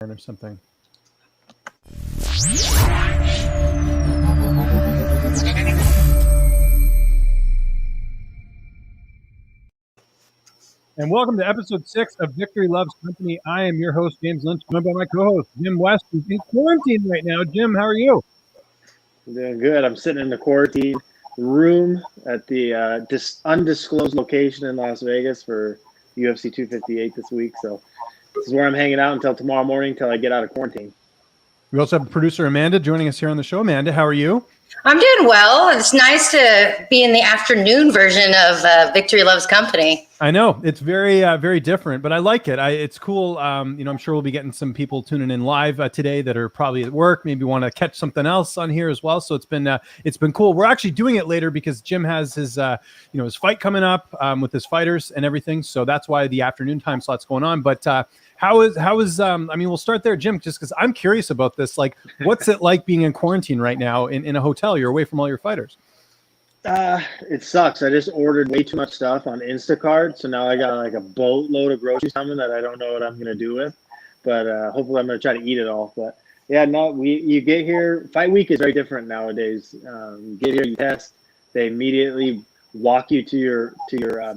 or something. And welcome to episode 6 of Victory Loves Company. I am your host, James Lynch, joined by my co-host, Jim West, who's in quarantine right now. Jim, how are you? I'm doing good. I'm sitting in the quarantine room at the undisclosed location in Las Vegas for UFC 258 this week. So this is where I'm hanging out until tomorrow morning until I get out of quarantine. We also have producer Amanda joining us here on the show. Amanda, how are you? I'm doing well. It's nice to be in the afternoon version of Victory Loves Company. I know it's very different, but I like it. It's cool. I'm sure we'll be getting some people tuning in live today that are probably at work, maybe want to catch something else on here as well. So it's been cool. We're actually doing it later because Jim has his his fight coming up with his fighters and everything. So that's why the afternoon time slot's going on. But how is we'll start there, Jim, just because I'm curious about this. Like, what's it like being in quarantine right now in a hotel? You're away from all your fighters. It sucks. I just ordered way too much stuff on Instacart, so now I got like a boatload of groceries coming that I don't know what I'm gonna do with. But hopefully, I'm gonna try to eat it all. But yeah, no, you get here. Fight week is very different nowadays. You get here, you test. They immediately walk you to your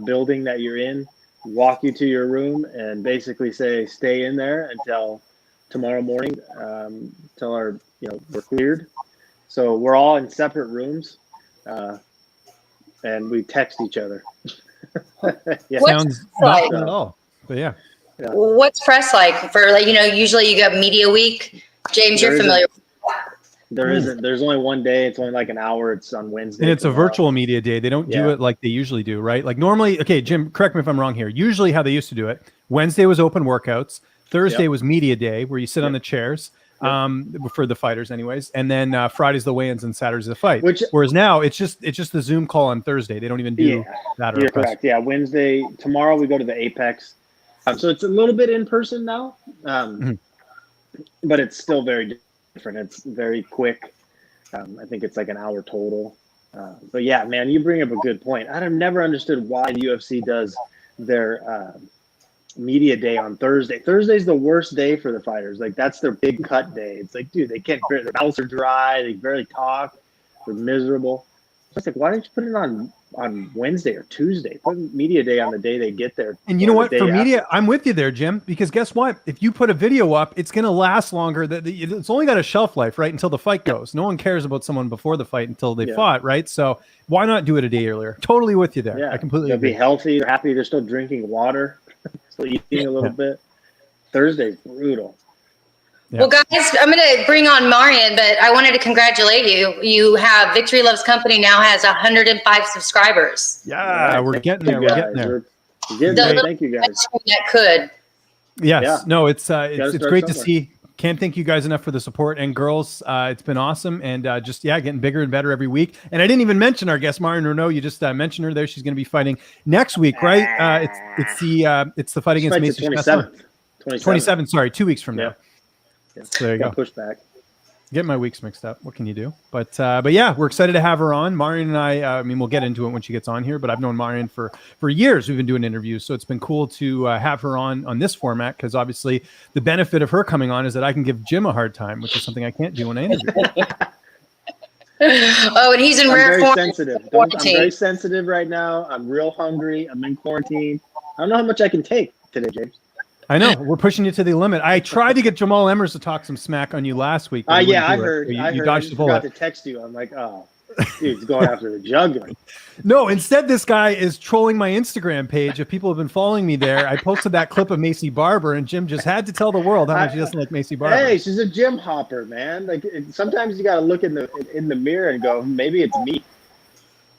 building that you're in, walk you to your room, and basically say stay in there until tomorrow morning, until we're cleared. So we're all in separate rooms. And we text each other. Yeah. Sounds not at all. But yeah. What's press like for usually you got media week. James, you're familiar with There isn't. There's only one day. It's only like an hour. It's on Wednesday. And it's a virtual media day. They don't do it like they usually do, right? Like normally, okay, Jim, correct me if I'm wrong here. Usually how they used to do it, Wednesday was open workouts. Thursday was media day where you sit on the chairs. For the fighters anyways, and then Friday's the weigh-ins and Saturday's the fight. Whereas now it's just the Zoom call on Thursday. They don't even do that. You're correct. Yeah, Wednesday. Tomorrow we go to the Apex, so it's a little bit in person now, but it's still very different. It's very quick. I think it's like an hour total. But yeah, man, you bring up a good point. I've never understood why the UFC does their media day on Thursday. Thursday's the worst day for the fighters. Like that's their big cut day. It's like, dude, they can't. Their mouths are dry. They barely talk. They're miserable. It's like, why don't you put it on Wednesday or Tuesday? Put media day on the day they get there. And you know what? For media, I'm with you there, Jim. Because guess what? If you put a video up, it's going to last longer. It's only got a shelf life, right? Until the fight goes. No one cares about someone before the fight until they fought, right? So why not do it a day earlier? Totally with you there. Yeah, I completely they'll agree. Be healthy. They're happy. They're still drinking water. Still eating a little bit. Thursday's brutal. Yeah. Well, guys, I'm going to bring on Marion, but I wanted to congratulate you. You have Victory Loves Company now has 105 subscribers. Yeah, we're getting there. We're getting there. Thank you, guys. That could. Yes. Yeah. No, it's great to see. Can't thank you guys enough for the support. And girls, it's been awesome. And getting bigger and better every week. And I didn't even mention our guest, Marion Reneau. You just mentioned her there. She's going to be fighting next week, right? It's the fight against Macy 27. Sorry, 2 weeks from now. So there you go. Push back. Get my weeks mixed up. What can you do? But yeah, we're excited to have her on. Marion and I we'll get into it when she gets on here, but I've known Marion for years. We've been doing interviews. So it's been cool to have her on this format because obviously the benefit of her coming on is that I can give Jim a hard time, which is something I can't do when I interview. Oh, and he's in rare form. I'm very sensitive right now. I'm real hungry. I'm in quarantine. I don't know how much I can take today, James. I know we're pushing you to the limit. I tried to get Jamal Emmers to talk some smack on you last week. I heard. You dodged the bullet. I forgot to text you. I'm like, oh, dude, he's going after the jugular. No, instead, this guy is trolling my Instagram page. If people have been following me there, I posted that clip of Macy Barber, and Jim just had to tell the world how much he doesn't like Macy Barber. Hey, she's a gym hopper, man. Like sometimes you got to look in the mirror and go, maybe it's me.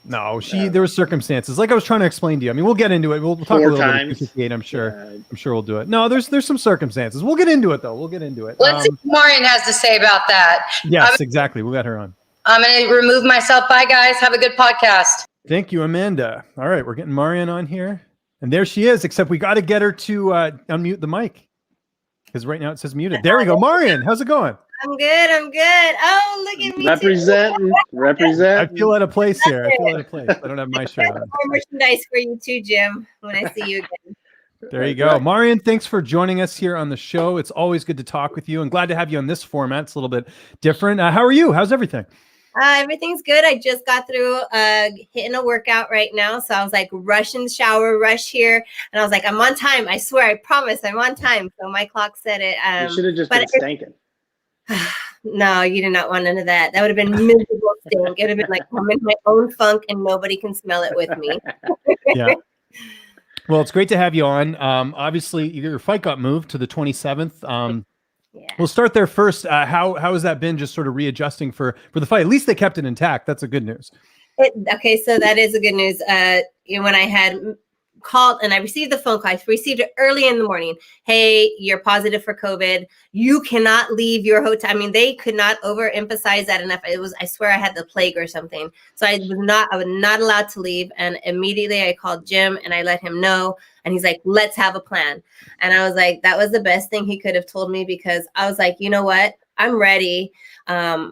No, there were circumstances. Like I was trying to explain to you. I mean, we'll get into it. We'll talk a little bit about 58, I'm sure. Yeah. I'm sure we'll do it. No, there's some circumstances. We'll get into it, though. We'll get into it. Let's see what Marion has to say about that. Yes, exactly. We'll get her on. I'm going to remove myself. Bye, guys. Have a good podcast. Thank you, Amanda. All right, we're getting Marion on here. And there she is, except we got to get her to unmute the mic. Because right now it says muted. There we go. Marion, how's it going? I'm good. Oh, look at me. Represent. I feel out of place here. I don't have my shirt on. More merchandise for you too, Jim, when I see you again. There you go. Marion, thanks for joining us here on the show. It's always good to talk with you and glad to have you on this format. It's a little bit different. How are you? How's everything? Everything's good. I just got through hitting a workout right now. So I was like, rush in the shower, rush here. And I was like, I'm on time. I swear, I promise I'm on time. So my clock said it. You should have just been stinking. No, you did not want none of that. That would have been miserable stink. It would have been like I'm in my own funk and nobody can smell it with me. Yeah. Well, it's great to have you on. Obviously, your fight got moved to the 27th. Yeah. We'll start there first. How has that been, just sort of readjusting for the fight? At least they kept it intact. That's a good news. Okay, so that is a good news. When I had called and I received the phone call, I received it early in the morning. Hey, you're positive for COVID. You cannot leave your hotel. I mean, they could not overemphasize that enough. It was, I swear I had the plague or something. So I was not allowed to leave. And immediately I called Jim and I let him know. And he's like, let's have a plan. And I was like, that was the best thing he could have told me, because I was like, you know what? I'm ready.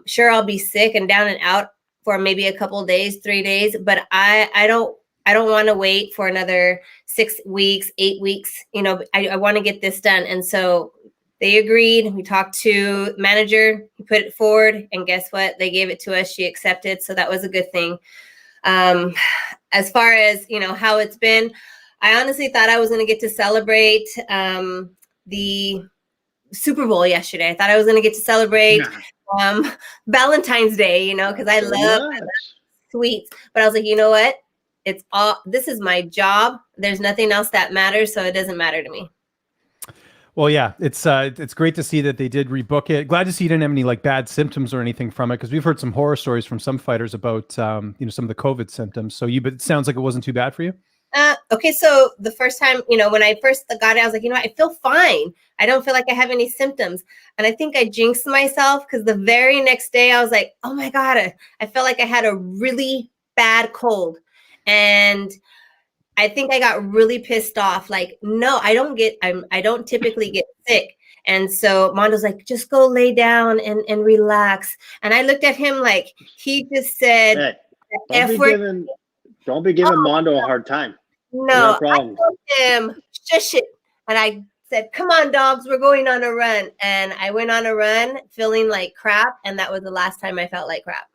Sure, I'll be sick and down and out for maybe a couple of days, 3 days, but I don't want to wait for another 6 weeks, 8 weeks. I want to get this done. And so they agreed. We talked to manager, he put it forward, and guess what? They gave it to us. She accepted. So that was a good thing. As far as, how it's been, I honestly thought I was going to get to celebrate the Super Bowl yesterday. I thought I was going to get to celebrate Valentine's Day, because I love sweets. But I was like, you know what? This is my job. There's nothing else that matters, so it doesn't matter to me. Well, yeah, it's great to see that they did rebook it. Glad to see you didn't have any bad symptoms or anything from it, because we've heard some horror stories from some fighters about some of the COVID symptoms. So but it sounds like it wasn't too bad for you. Okay, so the first time, when I first got it, I was like, I feel fine. I don't feel like I have any symptoms. And I think I jinxed myself, because the very next day I was like, oh my God, I felt like I had a really bad cold. And I think I got really pissed off. Like, no, I don't typically get sick. And so Mondo's like, just go lay down and relax. And I looked at him like he just said, hey, don't be giving Mondo a hard time. No, I told him, shush it. And I said, come on, dogs, we're going on a run. And I went on a run feeling like crap. And that was the last time I felt like crap.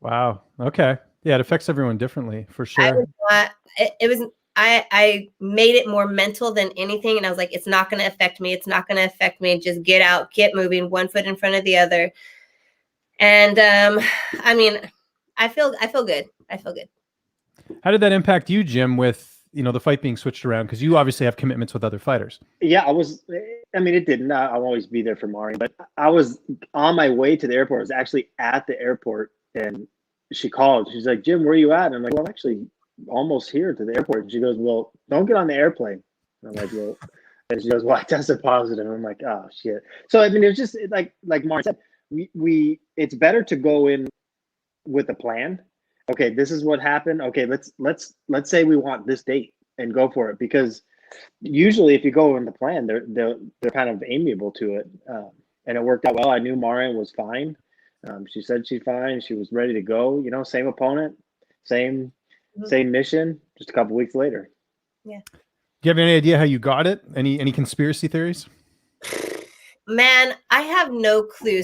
Wow. Okay. Yeah, it affects everyone differently, for sure. I made it more mental than anything. And I was like, it's not going to affect me. It's not going to affect me. Just get out, get moving, one foot in front of the other. And I feel good. I feel good. How did that impact you, Jim, with, the fight being switched around? Because you obviously have commitments with other fighters. Yeah, it didn't. I'll always be there for Marion. But I was on my way to the airport. I was actually at the airport, and she called. She's like, Jim, where are you at? And I'm like, well, I'm actually almost here to the airport. And she goes, well, don't get on the airplane. And I'm like, well, and she goes, well, I tested positive. And I'm like, oh, shit. So, it was just like Marion said, it's better to go in with a plan. Okay, this is what happened. Okay, let's say we want this date and go for it, because usually if you go in the plan, they're kind of amiable to it, and it worked out well. I knew Marion was fine. She said she's fine. She was ready to go. Same opponent, same mission. Just a couple weeks later. Yeah. Do you have any idea how you got it? Any conspiracy theories? Man, I have no clue.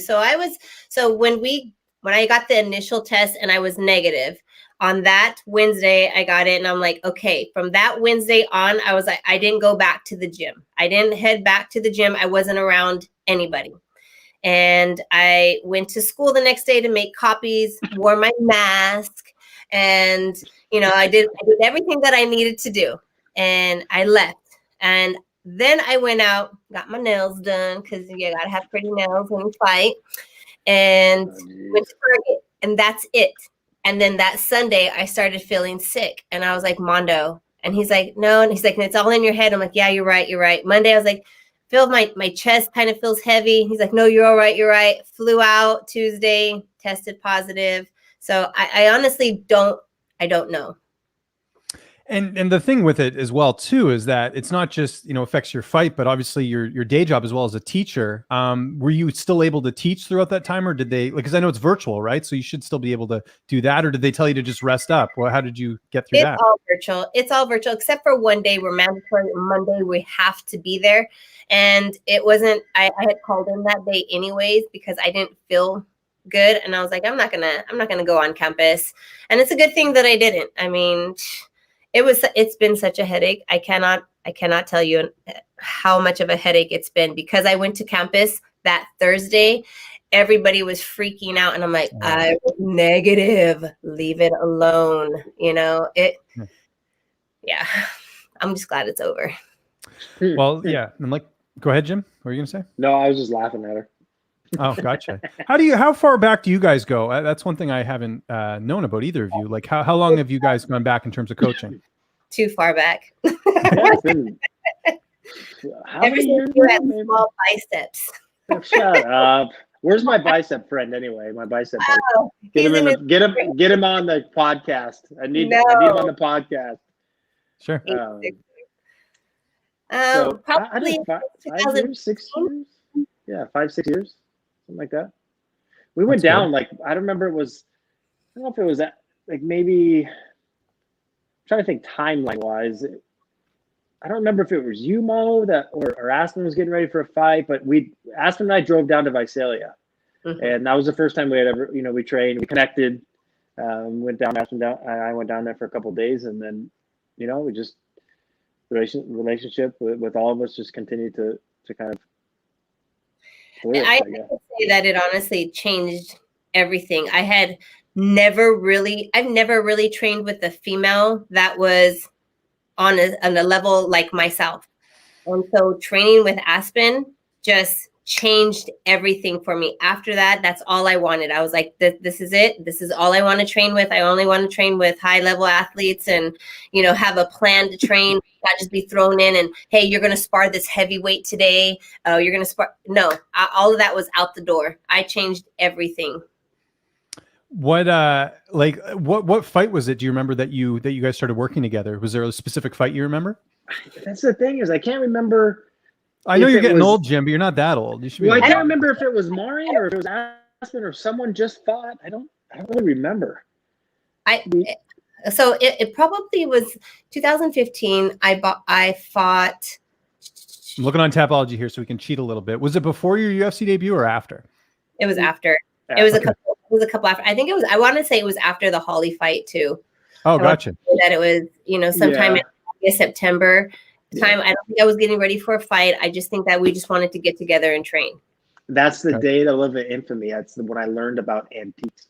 When I got the initial test and I was negative, on that Wednesday, I got it and I'm like, okay, from that Wednesday on, I was like, I didn't go back to the gym. I didn't head back to the gym. I wasn't around anybody. And I went to school the next day to make copies, wore my mask, and, I did everything that I needed to do. And I left. And then I went out, got my nails done, because you got to have pretty nails when you fight. And went to Target, and that's it. And then that Sunday, I started feeling sick, and I was like, Mondo, and he's like, no, and he's like, it's all in your head. I'm like, yeah, you're right. Monday, I was like, feel my chest kind of feels heavy. He's like, no, you're all right. You're right. Flew out Tuesday, tested positive. So I honestly don't know. And the thing with it as well too is that it's not just, affects your fight, but obviously your day job as well as a teacher. Were you still able to teach throughout that time, or did they, because I know it's virtual, right? So you should still be able to do that, or did they tell you to just rest up? Well, how did you get through that? It's all virtual. It's all virtual, except for one day we're mandatory. Monday we have to be there, and it wasn't. I had called in that day anyways because I didn't feel good, and I was like, I'm not gonna go on campus, and it's a good thing that I didn't. I mean, it's been such a headache. I cannot tell you how much of a headache it's been because I went to campus that Thursday. Everybody was freaking out, and I'm like, I was negative. Leave it alone. Yeah. I'm just glad it's over. Well, yeah. I'm like, go ahead, Jim. What were you gonna say? No, I was just laughing at her. Oh, gotcha. How far back do you guys go? That's one thing I haven't known about either of you. Like, how long have you guys gone back in terms of coaching? Too far back. Yeah, it's been, Ever since you had small biceps. Shut up. Where's my bicep friend anyway? My bicep. Oh, Get him on the podcast. I need him on the podcast. Sure. Probably 5 years, 6 years. Yeah, 5, 6 years, something like that. We went down like I don't remember. I don't know if it was at, like maybe. I'm trying to think timeline wise. I don't remember if it was you, Mo, or Aspen was getting ready for a fight, but Aspen and I drove down to Visalia, and that was the first time we had ever, we trained, we connected, went down. I went down there for a couple of days, and then, we just relationship with all of us just continued to kind of. I have to say that it honestly changed everything. I've never really trained with a female that was on a level like myself. And so training with Aspen just changed everything for me. After that, that's all I wanted. I was like, this is it. This is all I want to train with. I only want to train with high level athletes and, have a plan to train, not just be thrown in and, hey, you're going to spar this heavyweight today. You're going to spar. No, all of that was out the door. I changed everything. What fight was it? Do you remember that you guys started working together? Was there a specific fight you remember? That's the thing is I can't remember. I know you're getting old, Jim, but you're not that old. You should be. Well, I can't remember if it was Marion or if it was Aspen or someone just fought. I don't really remember. So it probably was 2015. I fought. I'm looking on Tapology here so we can cheat a little bit. Was it before your UFC debut or after? It was after. It was a couple after. I think it was. I want to say it was after the Holly fight too. Oh, gotcha. That it was, sometime in September time. I don't think I was getting ready for a fight. I just think that we just wanted to get together and train. That's the day to live in infamy. That's when I learned about antiques.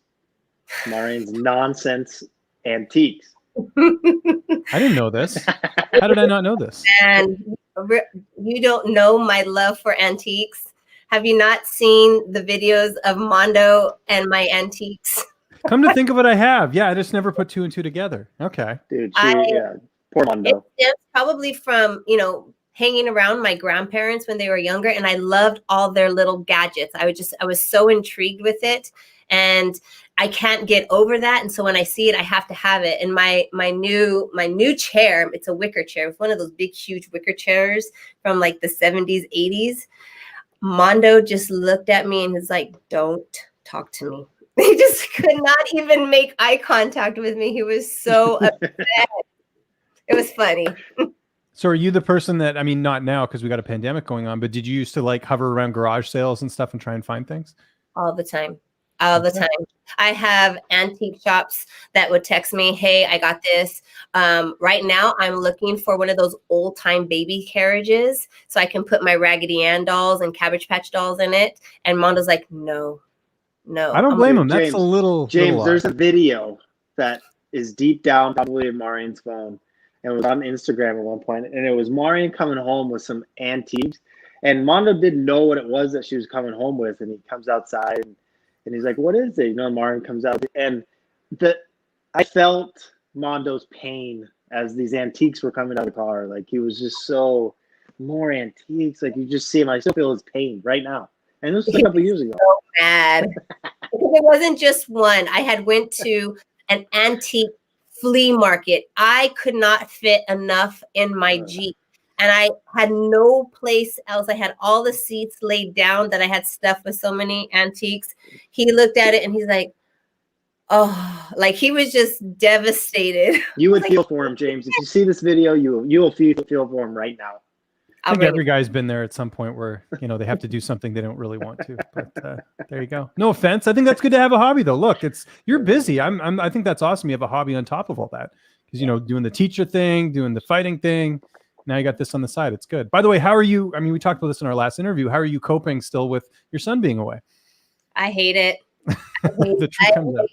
Marion's nonsense antiques. I didn't know this. How did I not know this? And you don't know my love for antiques. Have you not seen the videos of Mondo and my antiques? Come to think of it, I have. Yeah, I just never put two and two together. Okay. Dude, poor Mondo. It's probably from, hanging around my grandparents when they were younger, and I loved all their little gadgets. I was so intrigued with it, and I can't get over that. And so when I see it, I have to have it. And my new chair, it's a wicker chair. It's one of those big, huge wicker chairs from like the 70s, 80s. Mondo just looked at me and was like, don't talk to me. He just could not even make eye contact with me. He was so upset. It was funny. So are you the person that, not now because we got a pandemic going on, but did you used to like hover around garage sales and stuff and try and find things? All the time. The time. I have antique shops that would text me, hey, I got this. Right now, I'm looking for one of those old time baby carriages so I can put my Raggedy Ann dolls and Cabbage Patch dolls in it. And Mondo's like, no. I don't blame him. That's a little. James, there's a video that is deep down probably in Marion's phone. And it was on Instagram at one point. And it was Marion coming home with some antiques. And Mondo didn't know what it was that she was coming home with. And he comes outside and he's like, what is it? Marion comes out. And I felt Mondo's pain as these antiques were coming out of the car. Like, he was just so, more antiques. Like, you just see him. I still feel his pain right now. And this was a couple years ago. So mad. Because it wasn't just one. I had went to an antique flea market. I could not fit enough in my Jeep. And I had no place else. I had all the seats laid down that I had stuffed with so many antiques. He looked at it and he's like, oh, like he was just devastated. You would like, feel for him, James. If you see this video, you will feel for him right now. I think every guy's been there at some point where, you know, they have to do something they don't really want to. But there you go. No offense. I think that's good to have a hobby, though. Look, you're busy. I think that's awesome. You have a hobby on top of all that because, you know, doing the teacher thing, doing the fighting thing. Now you got this on the side. It's good. By the way, how are you? I mean, we talked about this in our last interview. How are you coping still with your son being away? I hate it. The truth comes out.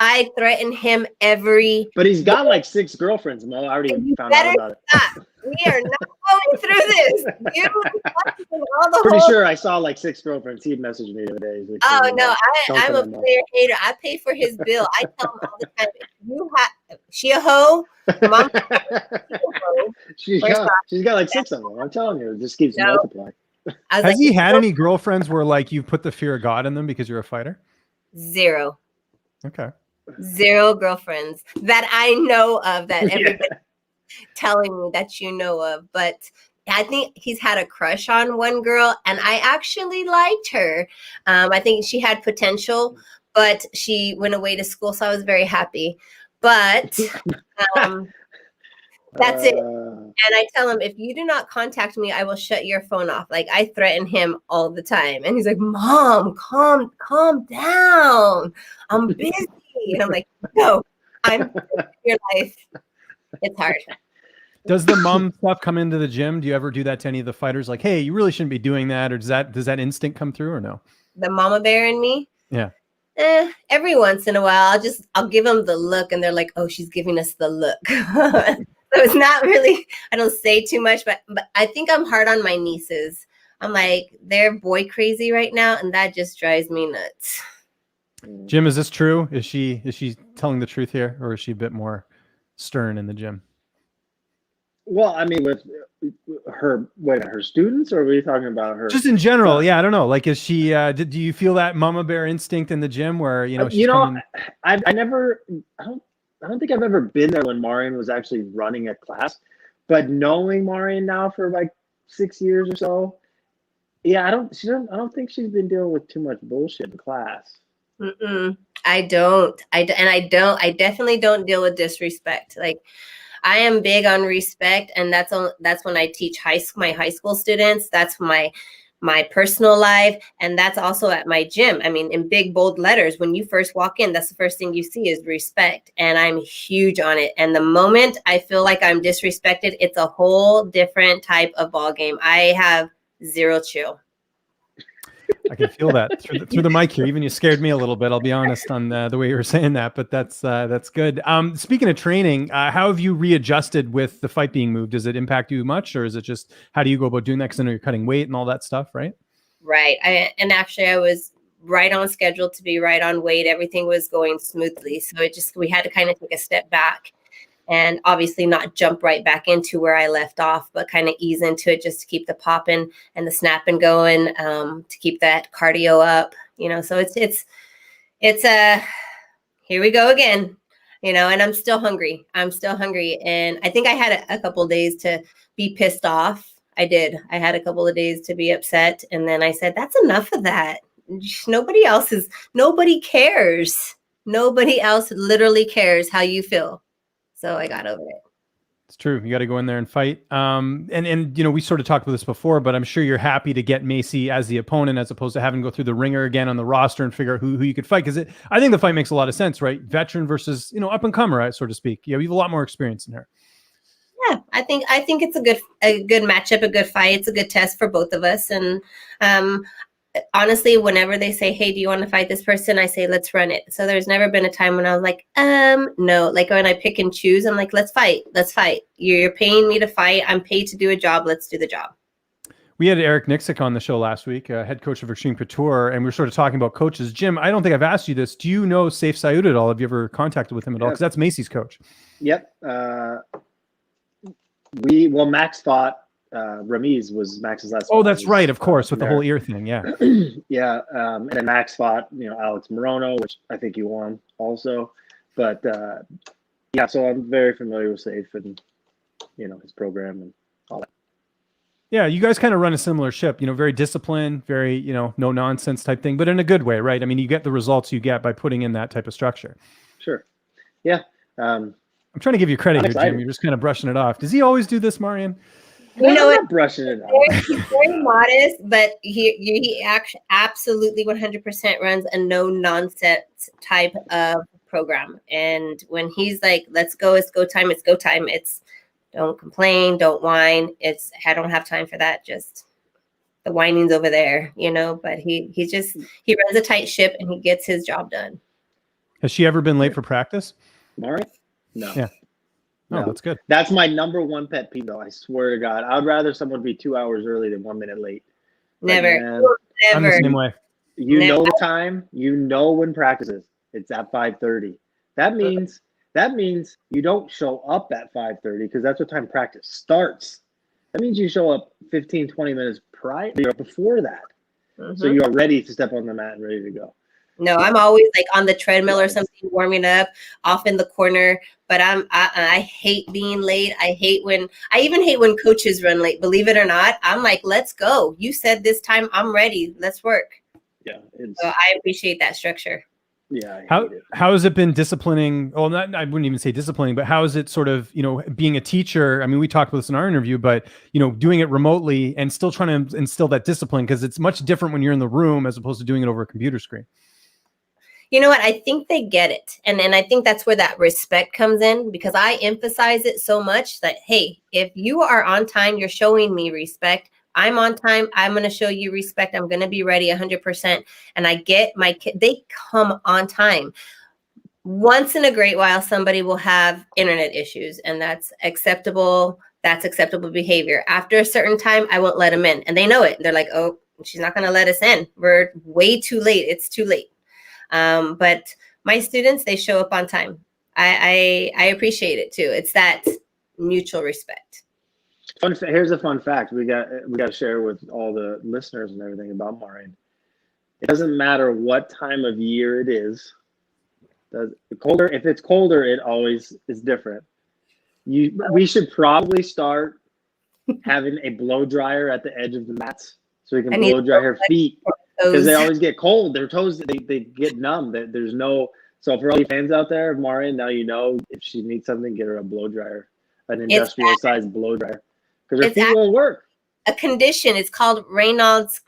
I threaten him But he's got like 6 girlfriends, Mo. I already found out about it. We are not going through this. Pretty sure I saw like 6 girlfriends. He messaged me the other day. Like, oh no, I'm a player hater. I pay for his bill. I tell him all the time, if you have she a hoe, mom. She's got like 6 of them. I'm telling you, it just keeps multiplying. Has he had any girlfriends where like you put the fear of God in them because you're a fighter? 0. Okay. 0 girlfriends that I know of, that everybody telling me that you know of. But I think he's had a crush on one girl, and I actually liked her. I think she had potential, but she went away to school, so I was very happy. But that's it. And I tell him, if you do not contact me, I will shut your phone off. Like, I threaten him all the time. And he's like, Mom, calm down. I'm busy. And I'm like, no, I'm your life. It's hard. Does the mom stuff come into the gym? Do you ever do that to any of the fighters? Like, hey, you really shouldn't be doing that. Or does that instinct come through or no? The mama bear in me? Yeah. Every once in a while, I'll give them the look and they're like, oh, she's giving us the look. So it's not really, I don't say too much, but I think I'm hard on my nieces. I'm like, they're boy crazy right now. And that just drives me nuts. Jim, is this true? Is she telling the truth here, or is she a bit more stern in the gym? Well, I mean, with her students, or were you talking about her? Just in general, yeah. I don't know. Like, is she? Do you feel that mama bear instinct in the gym, where she's coming... I don't think I've ever been there when Marion was actually running a class, but knowing Marion now for like 6 years or so, yeah, I don't think she's been dealing with too much bullshit in class. I don't. I definitely don't deal with disrespect. Like, I am big on respect, and that's when I teach my high school students. That's my personal life, and that's also at my gym. I mean, in big bold letters, when you first walk in, that's the first thing you see is respect, and I'm huge on it. And the moment I feel like I'm disrespected, it's a whole different type of ball game. I have 0 chill. I can feel that through the mic here. Even you scared me a little bit, I'll be honest, on the way you were saying that, but that's good. Speaking of training, how have you readjusted with the fight being moved? Does it impact you much, or is it just, how do you go about doing that? Because I know you're cutting weight and all that stuff, right? Right. I was right on schedule to be right on weight. Everything was going smoothly. So we had to kind of take a step back and obviously not jump right back into where I left off, but kind of ease into it just to keep the popping and the snapping going, to keep that cardio up, so it's here we go again, and I'm still hungry. And I think I had a couple of days to be pissed off. I did. I had a couple of days to be upset. And then I said, that's enough of that. Nobody cares. Nobody else literally cares how you feel. So I got over it. It's true. You got to go in there and fight. And we sort of talked about this before, but I'm sure you're happy to get Macy as the opponent as opposed to having to go through the ringer again on the roster and figure out who you could fight. Because I think the fight makes a lot of sense, right? Veteran versus, up and comer, so to speak. You have a lot more experience in her. Yeah, I think it's a good matchup, a good fight. It's a good test for both of us. And honestly, whenever they say, hey, do you want to fight this person? I say, let's run it. So there's never been a time when I was like, no, like when I pick and choose, I'm like, let's fight. You're paying me to fight. I'm paid to do a job. Let's do the job. We had Eric Nixick on the show last week, head coach of Extreme Couture, and we were sort of talking about coaches. Jim, I don't think I've asked you this. Do you know Saif Saud at all? Have you ever contacted with him at all? Because that's Macy's coach. Yep. Max fought. Ramiz was Max's last. Oh, that's right, of course, with the whole ear thing, yeah. Yeah, and then Max fought, Alex Morono, which I think he won also. But Yeah, so I'm very familiar with Safe and, his program and all that. Yeah, you guys kind of run a similar ship, very disciplined, very, no nonsense type thing, but in a good way, right? I mean, you get the results you get by putting in that type of structure. Sure. Yeah. I'm trying to give you credit here, excited. Jim. You're just kind of brushing it off. Does he always do this, Marion? You know I'm what? not brushing it off. He's very modest, but he actually absolutely 100% runs a no nonsense type of program. And when he's like, "Let's go, it's go time, it's go time," it's don't complain, don't whine. It's I don't have time for that. Just the whining's over there, But he runs a tight ship and he gets his job done. Has she ever been late for practice? Mari? No. Yeah. Oh, No. that's good. That's my number one pet peeve, though. I swear to God, I'd rather someone be 2 hours early than 1 minute late. Never, Man, I'm the never. same way. you know the time. You know when practice is. It's at 5:30. That means you don't show up at 5:30 because that's what time practice starts. That means you show up 15, 20 minutes prior before that. So you are ready to step on the mat and ready to go. No, I'm always like on the treadmill or something, warming up off in the corner. But I hate being late. I even hate when coaches run late. Believe it or not, I'm like, let's go. You said this time, I'm ready. Let's work. Yeah. So I appreciate that structure. Yeah. How has it been disciplining? Well, I wouldn't even say disciplining, but how is it sort of, being a teacher? I mean, we talked about this in our interview, but, doing it remotely and still trying to instill that discipline because it's much different when you're in the room as opposed to doing it over a computer screen. You know what? I think they get it. And I think that's where that respect comes in because I emphasize it so much that, hey, if you are on time, you're showing me respect. I'm on time. I'm going to show you respect. I'm going to be ready 100%. And I get my kid, they come on time. Once in a great while, somebody will have internet issues and that's acceptable. That's acceptable behavior. After a certain time, I won't let them in and they know it. They're like, oh, she's not going to let us in. We're way too late. It's too late. But my students, they show up on time. I appreciate it too. It's that mutual respect. Here's a fun fact we got to share with all the listeners and everything about Marion. It doesn't matter what time of year it is. If it's colder, it always is different. We should probably start having a blow dryer at the edge of the mats so we can blow dry her feet. Because they always get cold. Their toes, they get numb. There's no. So for all you fans out there, Marion, now you know if she needs something, get her a blow dryer, an industrial size blow dryer, because her feet won't work. A condition. It's called Raynaud's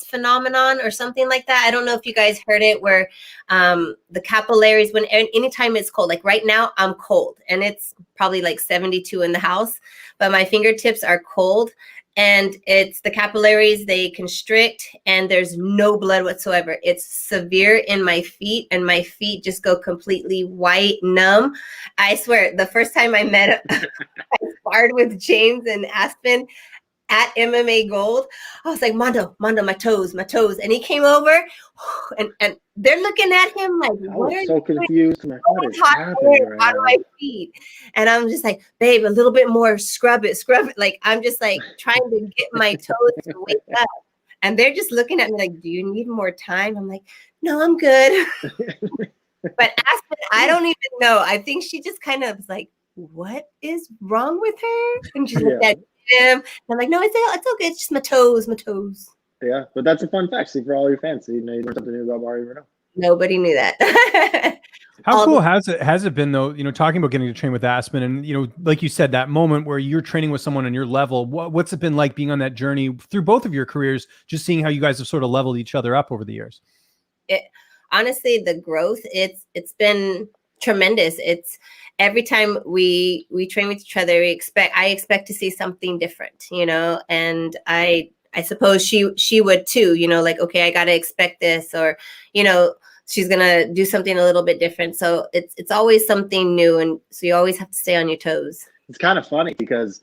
phenomenon or something like that. I don't know if you guys heard it, where the capillaries, when anytime it's cold, like right now, I'm cold and it's probably like 72 in the house, but my fingertips are cold. And it's the capillaries, they constrict and there's no blood whatsoever. It's severe in my feet and my feet just go completely white, numb. I swear, the first time I met, I sparred with James and Aspen at MMA Gold. I was like, Mondo, my toes. And he came over and they're looking at him like, what are so confused. you doing on my feet? And I'm just like, babe, a little bit more, scrub it. Like, I'm just like trying to get my toes to wake up. And they're just looking at me like, do you need more time? I'm like, no, I'm good. But Aspen, I don't even know. I think she just kind of was like, what is wrong with her? And she's like, that gym. And I'm like, no, it's okay. It's just my toes. Yeah, but that's a fun fact. See, for all your fans, so you know you learned something new about Marion Reneau. Nobody knew that. How cool has it been though? Talking about getting to train with Aspen, and like you said, that moment where you're training with someone on your level. What's it been like being on that journey through both of your careers? Just seeing how you guys have sort of leveled each other up over the years. Honestly, the growth it's been tremendous. It's every time we train with each other, I expect to see something different, and I suppose she would too, like, okay, I got to expect this, or, she's going to do something a little bit different. So it's always something new. And so you always have to stay on your toes. It's kind of funny because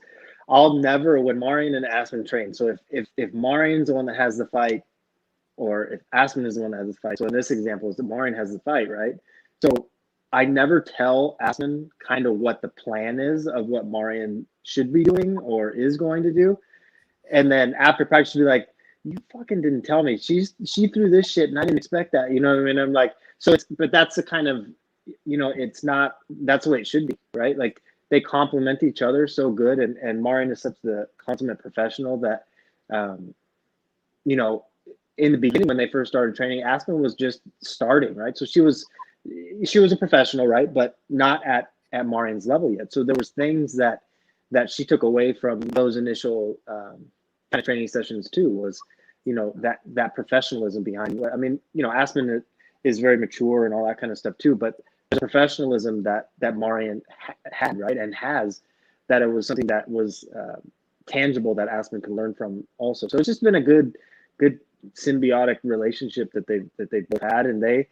I'll never, when Marion and Aspen train, so if Marion's the one that has the fight, or if Aspen is the one that has the fight, so in this example, is that Marion has the fight, right? So I never tell Aspen kind of what the plan is of what Marion should be doing or is going to do. And then after practice, she'll be like, you fucking didn't tell me. She threw this shit and I didn't expect that. You know what I mean? I'm like, but that's the kind of it's not, that's the way it should be, right? Like they complement each other so good. And Marion is such the consummate professional that, in the beginning, when they first started training, Aspen was just starting, right? So she was a professional, right? But not at Marion's level yet. So there was things that she took away from those initial kind of training sessions too, was, that professionalism behind it. I mean, Aspen is very mature and all that kind of stuff too, but the professionalism that Marion had, right, and has, that it was something that was tangible that Aspen can learn from also. So it's just been a good symbiotic relationship that they both had, and they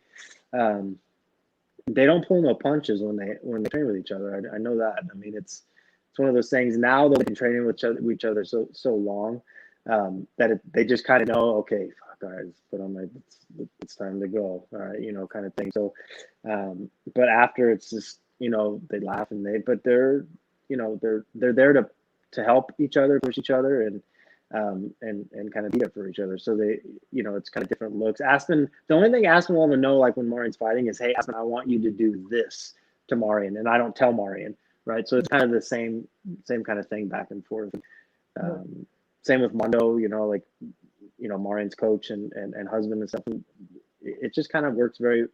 don't pull no punches when they train with each other. I know that. I mean, it's one of those things now that they've been training with each other so long, that they just kind of know, okay, fuck, all right, let's put on it's time to go, all right, kind of thing. So, but after, it's just, they laugh and they're there to help each other, push each other, and kind of be there for each other. So they, it's kind of different looks. Aspen, the only thing Aspen will know, like when Marion's fighting, is, hey, Aspen, I want you to do this to Marion, and I don't tell Marion, right? So it's kind of the same kind of thing back and forth. Same with Mondo, like, Marion's coach and husband and stuff. It just kind of works very,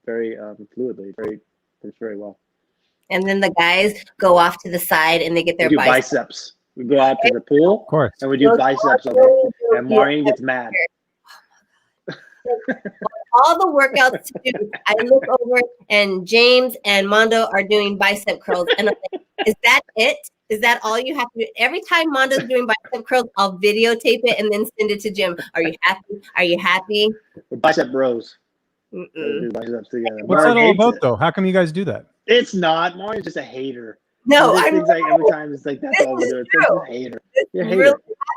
very fluidly, works very well. And then the guys go off to the side and they get their biceps. We go out to the pool, of course, and we do biceps over there, and Marion gets mad. All the workouts to do, I look over and James and Mondo are doing bicep curls, and I'm like, is that it? Is that all you have to do? Every time Mondo's doing bicep curls, I'll videotape it and then send it to Jim. Are you happy? Are you happy? We're bicep bros. Do biceps together. What's that all about, though? How come you guys do that? It's not. Marion's just a hater. No, I like every time it's like, that's all we do. It's a hater. This really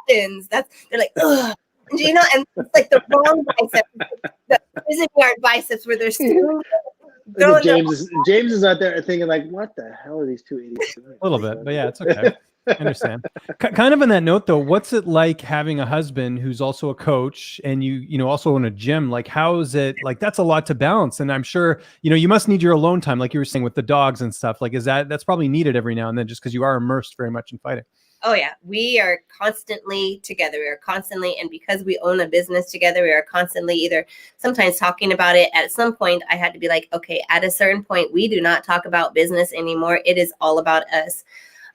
happens. They're like, ugh. And it's like the wrong biceps, the prison yard biceps, where they're still James is out there thinking, like, what the hell are these two idiots doing? A little bit, but yeah, it's okay. I understand. Kind of on that note, though, what's it like having a husband who's also a coach and you also own a gym? Like, how is it, like, that's a lot to balance. And I'm sure, you must need your alone time, like you were saying, with the dogs and stuff. Like, that's probably needed every now and then, just because you are immersed very much in fighting. Oh yeah, we are constantly together. We are constantly, and because we own a business together, we are constantly either sometimes talking about it. At some point, I had to be like, okay, at a certain point, we do not talk about business anymore. It is all about us.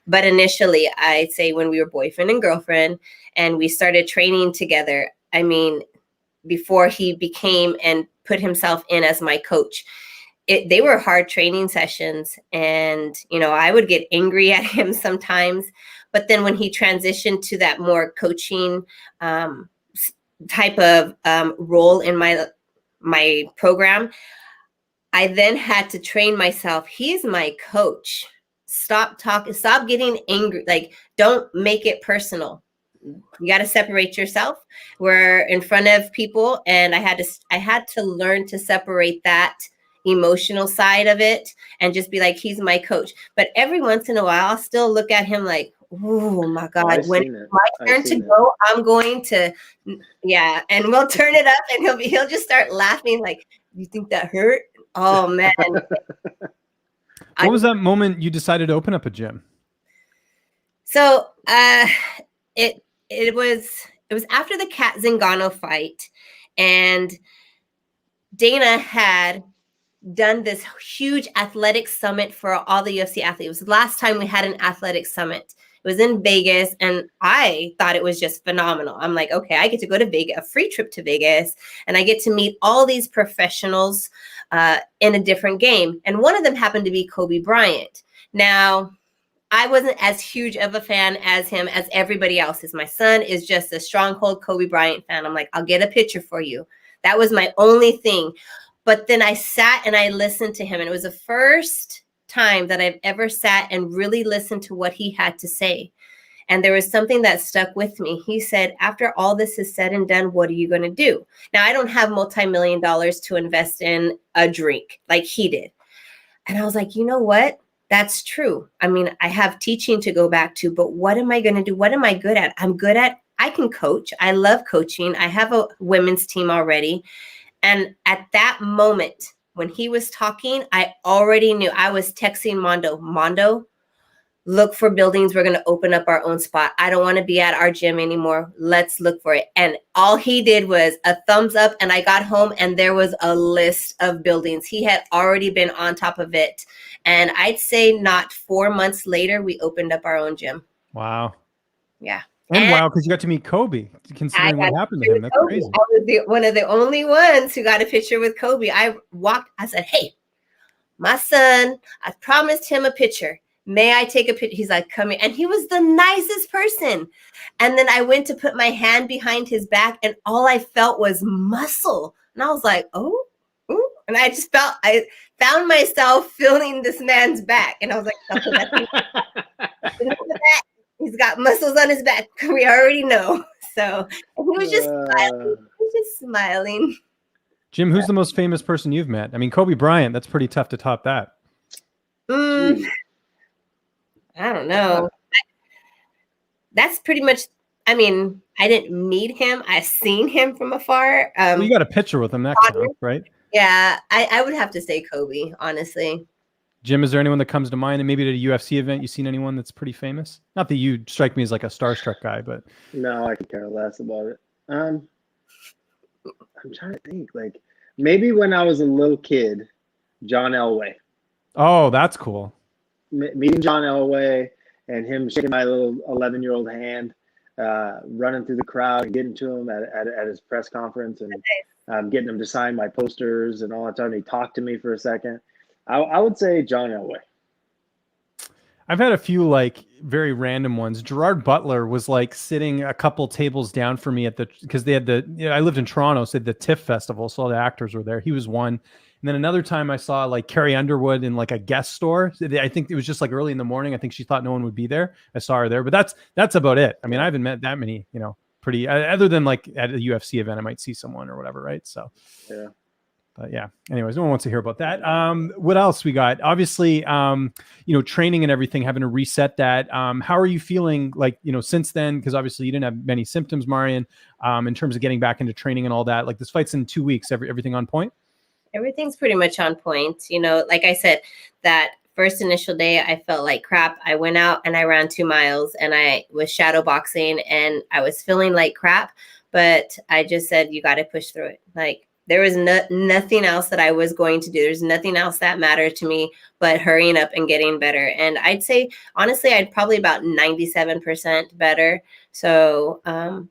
But initially, I'd say when we were boyfriend and girlfriend and we started training together, I mean, before he became and put himself in as my coach, they were hard training sessions. And, I would get angry at him sometimes. But then when he transitioned to that more coaching type of role in my program, I then had to train myself. He's my coach. Stop getting angry. Like, don't make it personal. You got to separate yourself. We're in front of people, and I had to learn to separate that emotional side of it and just be like, he's my coach. But every once in a while, I'll still look at him like, oh my God, when it's my turn to go, I'm going to, yeah. And we'll turn it up and he'll just start laughing like, you think that hurt? Oh man. What was that moment you decided to open up a gym? So it was after the Kat Zingano fight, and Dana had done this huge athletic summit for all the UFC athletes. It was the last time we had an athletic summit. It was in Vegas, and I thought it was just phenomenal. I'm like, okay, I get to go to Vegas, a free trip to Vegas, and I get to meet all these professionals in a different game. And one of them happened to be Kobe Bryant. Now, I wasn't as huge of a fan as him as everybody else is. My son is just a stronghold Kobe Bryant fan. I'm like, I'll get a picture for you. That was my only thing. But then I sat and I listened to him, and it was the first time that I've ever sat and really listened to what he had to say. And there was something that stuck with me. He said, after all this is said and done, what are you going to do? Now, I don't have multi-million dollars to invest in a drink like he did. And I was like, you know what? That's true. I mean, I have teaching to go back to, but what am I going to do? What am I good at? I can coach. I love coaching. I have a women's team already. And at that moment, when he was talking, I already knew. I was texting Mondo, look for buildings. We're going to open up our own spot. I don't want to be at our gym anymore. Let's look for it. And all he did was a thumbs up, and I got home and there was a list of buildings. He had already been on top of it. And I'd say not 4 months later, we opened up our own gym. Wow. Yeah. And wow, because you got to meet Kobe, considering what happened to him. That's Kobe. crazy. I was one of the only ones who got a picture with Kobe. I said, hey, my son, I promised him a picture. May I take a picture? He's like, come here. And he was the nicest person. And then I went to put my hand behind his back, and all I felt was muscle. And I was like, oh, ooh. And I found myself feeling this man's back. And I was like, he's got muscles on his back. We already know. So and he was just smiling. He was just smiling. Jim, who's the most famous person you've met? I mean, Kobe Bryant. That's pretty tough to top that. I don't know. That's pretty much, I mean, I didn't meet him. I seen him from afar. Well, you got a picture with him, that counts, right? Yeah, I would have to say Kobe, honestly. Jim, is there anyone that comes to mind? And maybe at a UFC event, you seen anyone that's pretty famous? Not that you strike me as like a starstruck guy, but. No, I could care less about it. I'm trying to think. Like, maybe when I was a little kid, John Elway. Oh, that's cool. Meeting John Elway and him shaking my little 11-year-old hand, running through the crowd and getting to him at his press conference, and getting him to sign my posters and all that time. He talked to me for a second. I would say John Elway. I've had a few like very random ones. Gerard Butler was like sitting a couple tables down for me because they had I lived in Toronto, so they had the TIFF festival, so all the actors were there. He was one. And then another time I saw like Carrie Underwood in like a guest store. I think it was just like early in the morning. I think she thought no one would be there. I saw her there, but that's about it. I mean, I haven't met that many, pretty other than like at a UFC event, I might see someone or whatever. Right. So, yeah. But yeah, anyways, no one wants to hear about that. What else we got? Obviously, training and everything, having to reset that. How are you feeling like, since then? Because obviously you didn't have many symptoms, Marion, in terms of getting back into training and all that. Like this fight's in 2 weeks, everything on point? Everything's pretty much on point. Like I said, that first initial day, I felt like crap. I went out and I ran 2 miles and I was shadow boxing and I was feeling like crap, but I just said, you got to push through it. Like there was nothing else that I was going to do. There's nothing else that mattered to me but hurrying up and getting better. And I'd say, honestly, I'd probably about 97% better. So,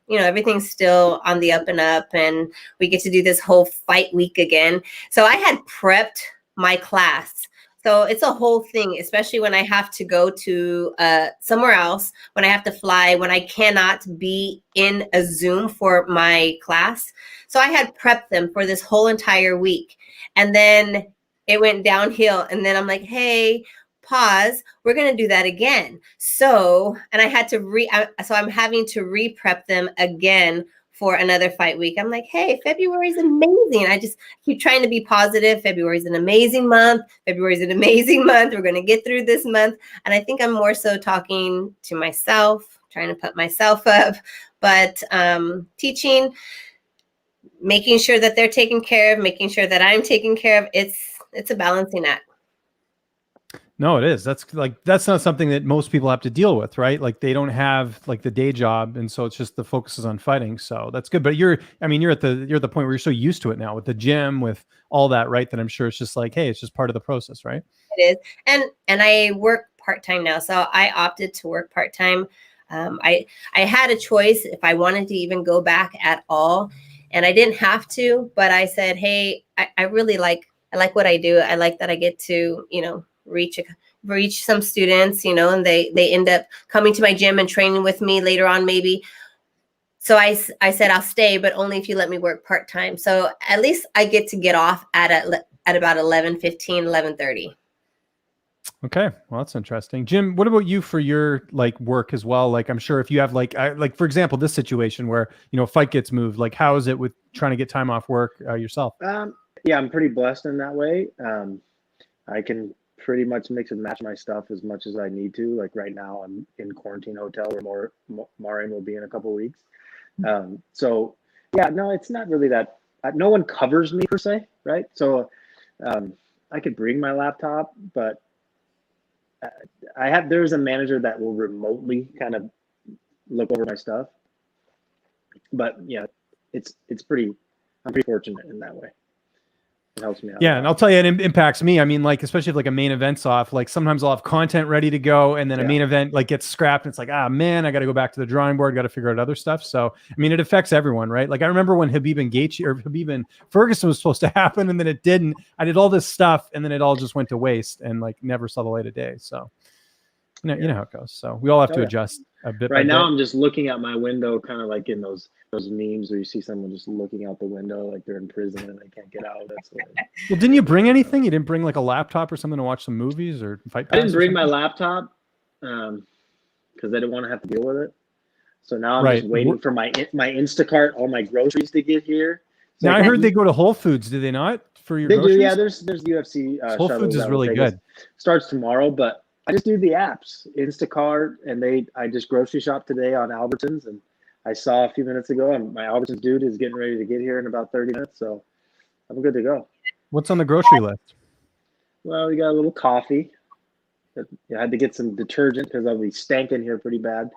everything's still on the up and up, and we get to do this whole fight week again. So I had prepped my class. So it's a whole thing, especially when I have to go to somewhere else, when I have to fly, when I cannot be in a Zoom for my class. So I had prepped them for this whole entire week. And then it went downhill. And then I'm like, hey, pause. We're going to do that again. So, and I had to so I'm having to re-prep them again for another fight week. I'm like, hey, February is amazing. I just keep trying to be positive. February is an amazing month. February is an amazing month. We're going to get through this month. And I think I'm more so talking to myself, trying to put myself up, but teaching, making sure that they're taken care of, making sure that I'm taken care of. It's a balancing act. No, it is. That's not something that most people have to deal with, right? Like they don't have like the day job. And so it's just the focus is on fighting. So that's good. But you're at the point where you're so used to it now with the gym, with all that, right? That I'm sure it's just like, hey, it's just part of the process, right? It is. And I work part-time now. So I opted to work part-time. I had a choice if I wanted to even go back at all. And I didn't have to, but I said, hey, I really like what I do. I like that I get to, reach some students, and they end up coming to my gym and training with me later on, maybe. So I said, I'll stay, but only if you let me work part-time. So at least I get to get off at about 11:15, 11:30. Okay. Well, that's interesting. Jim, what about you for your like work as well? Like, I'm sure if you have like for example, this situation where, a fight gets moved, like how is it with trying to get time off work yourself? Yeah, I'm pretty blessed in that way. I can pretty much mix and match my stuff as much as I need to. Like right now I'm in quarantine hotel where Marion will be in a couple of weeks. So yeah, no, it's not really that, no one covers me per se. Right. So I could bring my laptop, but there's a manager that will remotely kind of look over my stuff. But yeah, I'm pretty fortunate in that way. It helps me out. Yeah, and I'll tell you, it impacts me. I mean, like, especially if like a main event's off, like sometimes I'll have content ready to go, and then a main event like gets scrapped. And it's like, ah, man, I got to go back to the drawing board, got to figure out other stuff. So, I mean, it affects everyone, right? Like, I remember when Habib and Ferguson was supposed to happen, and then it didn't. I did all this stuff, and then it all just went to waste, and like never saw the light of day. So, you know how it goes. So we all have to adjust a bit. Right now, I'm just looking out my window, kind of like in those memes where you see someone just looking out the window like they're in prison and they can't get out. That's what Well, didn't you bring anything? You didn't bring like a laptop or something to watch some movies or fight? I didn't bring my laptop because I didn't want to have to deal with it. So now I'm just waiting for my Instacart, all my groceries to get here. So now I heard they go to Whole Foods. Do they not for your groceries? Do, yeah. There's UFC. Whole Foods is really good. Starts tomorrow, but I just do the apps, Instacart, and I just grocery shop today on Albertsons, and I saw a few minutes ago, and my Albertsons dude is getting ready to get here in about 30 minutes, so I'm good to go. What's on the grocery list? Well, we got a little coffee. I had to get some detergent because I'll be stanking here pretty bad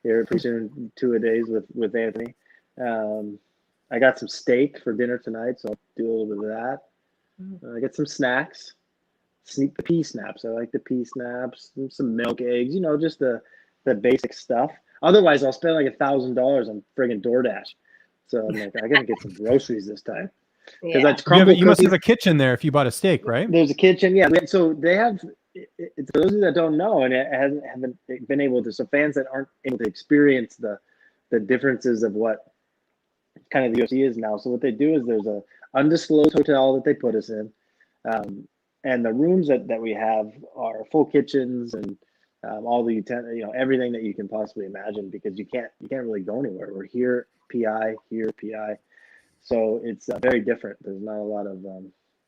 here pretty soon, 2-a-days with Anthony. I got some steak for dinner tonight, so I'll do a little bit of that. I get some snacks. The pea snaps. I like the pea snaps. Some milk, eggs. Just the basic stuff. Otherwise, I'll spend like $1,000 on friggin' DoorDash. So I'm like, I gotta get some groceries this time. Because that's you must have a kitchen there if you bought a steak, right? There's a kitchen, yeah. So they have. It's for those of you that don't know, and it haven't been able to. So fans that aren't able to experience the differences of what kind of the UFC is now. So what they do is there's a undisclosed hotel that they put us in. And the rooms that we have are full kitchens and all the everything that you can possibly imagine, because you can't really go anywhere. We're here PI, so it's very different. There's not a lot of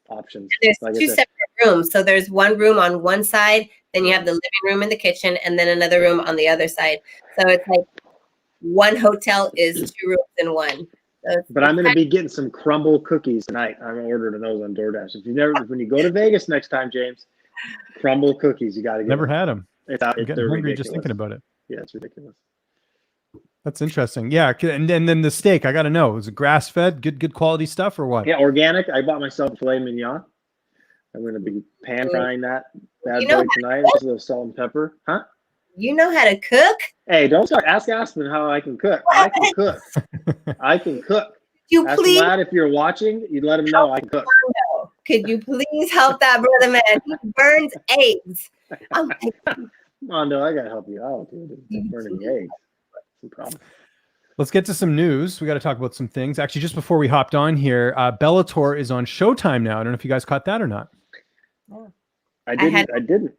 options. There's two separate rooms. So there's one room on one side, then you have the living room and the kitchen, and then another room on the other side. So it's like one hotel is 2 rooms in one. But I'm going to be getting some crumble cookies tonight. I'm ordering those on DoorDash. When you go to Vegas next time, James, crumble cookies, you got to get. Never had them. I'm getting hungry ridiculous. Just thinking about it. Yeah, it's ridiculous. That's interesting. Yeah, and then the steak, I got to know, is it grass fed, good quality stuff or what? Yeah, organic. I bought myself a filet mignon. I'm going to be pan frying that bad boy tonight with a little salt and pepper. Huh? You know how to cook? Hey, don't start. Ask Aspen how I can cook. I can cook. I can cook. Aspen Ladd, if you're watching, you let him know I can cook. Could you please help that brother, man? He burns eggs. Mondo, I gotta help you out, dude. Burning eggs. No problem. Let's get to some news. We got to talk about some things. Actually, just before we hopped on here, Bellator is on Showtime now. I don't know if you guys caught that or not. I didn't.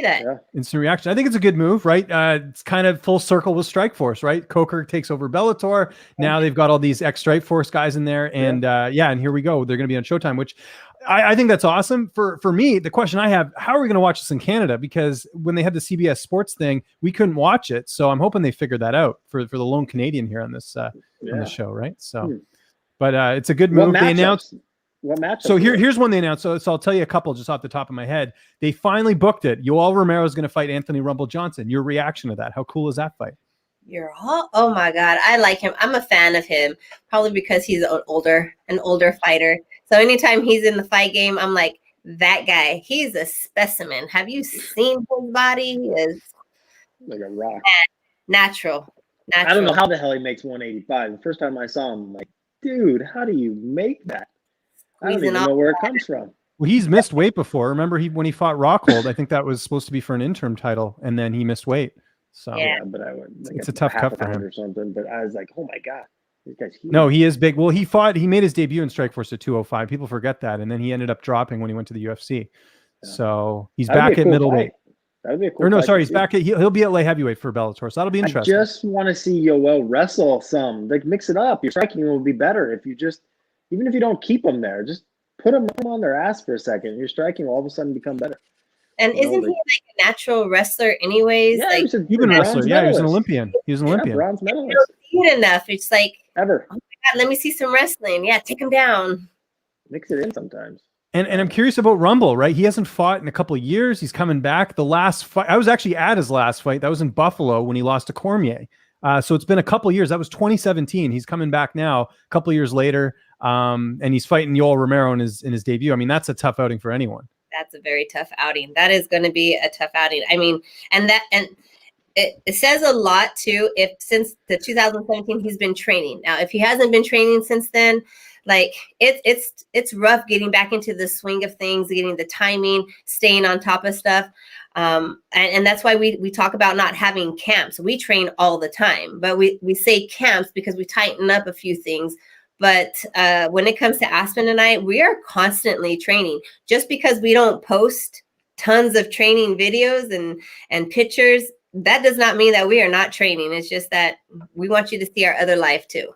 That. Yeah. Instant reaction. I think it's a good move, right? It's kind of full circle with Strikeforce, right? Coker takes over Bellator. Now they've got all these ex-Strikeforce guys in there, and and here we go. They're going to be on Showtime, which I think that's awesome. For me, the question I have: how are we going to watch this in Canada? Because when they had the CBS Sports thing, we couldn't watch it. So I'm hoping they figured that out for the lone Canadian here on this on the show, right? So, but it's a good move. They announced. What match? So here's one they announced. So I'll tell you a couple just off the top of my head. They finally booked it. Yoel Romero is going to fight Anthony Rumble Johnson. Your reaction to that? How cool is that fight? Oh my God, I like him. I'm a fan of him, probably because he's an older fighter. So anytime he's in the fight game, I'm like, that guy. He's a specimen. Have you seen his body? He is like a rock. Natural. I don't know how the hell he makes 185. The first time I saw him, I'm like, dude, how do you make that? I don't even know where it comes from. Well, he's missed weight before. Remember when he fought Rockhold, I think that was supposed to be for an interim title, and then he missed weight. So yeah, but it's a tough cut for him or something. But I was like, oh my God, this guy's huge. No, he is big. Well, he made his debut in Strikeforce at 205. People forget that, and then he ended up dropping when he went to the UFC. Yeah. So he's back at middleweight. That'd be a cool. Or no, sorry, he's back at he'll be at light heavyweight for Bellator. So that'll be interesting. I just want to see Yoel wrestle some. Like mix it up. Your striking will be better if you even if you don't keep him there, just put them on their ass for a second. Your striking will all of a sudden become better. And isn't he like a natural wrestler anyways? Yeah, like he's a wrestler. Yeah, he was an Olympian. He was an Olympian. Bronze medalist. You don't see it enough. It's like, ever. oh my God, let me see some wrestling. Yeah, take him down. Mix it in sometimes. And I'm curious about Rumble, right? He hasn't fought in a couple of years. He's coming back. The last fight, I was actually at his last fight. That was in Buffalo when he lost to Cormier. So it's been a couple of years. That was 2017. He's coming back now, a couple of years later, and he's fighting Yoel Romero in his debut. I mean, that's a tough outing for anyone. That's a very tough outing. That is going to be a tough outing. I mean, and it says a lot too. If since the 2017 he's been training. Now, if he hasn't been training since then, like it's rough getting back into the swing of things, getting the timing, staying on top of stuff. And that's why we talk about not having camps. We train all the time, but we say camps because we tighten up a few things. But when it comes to Aspen and I, we are constantly training. Just because we don't post tons of training videos and pictures, that does not mean that we are not training. It's just that we want you to see our other life too.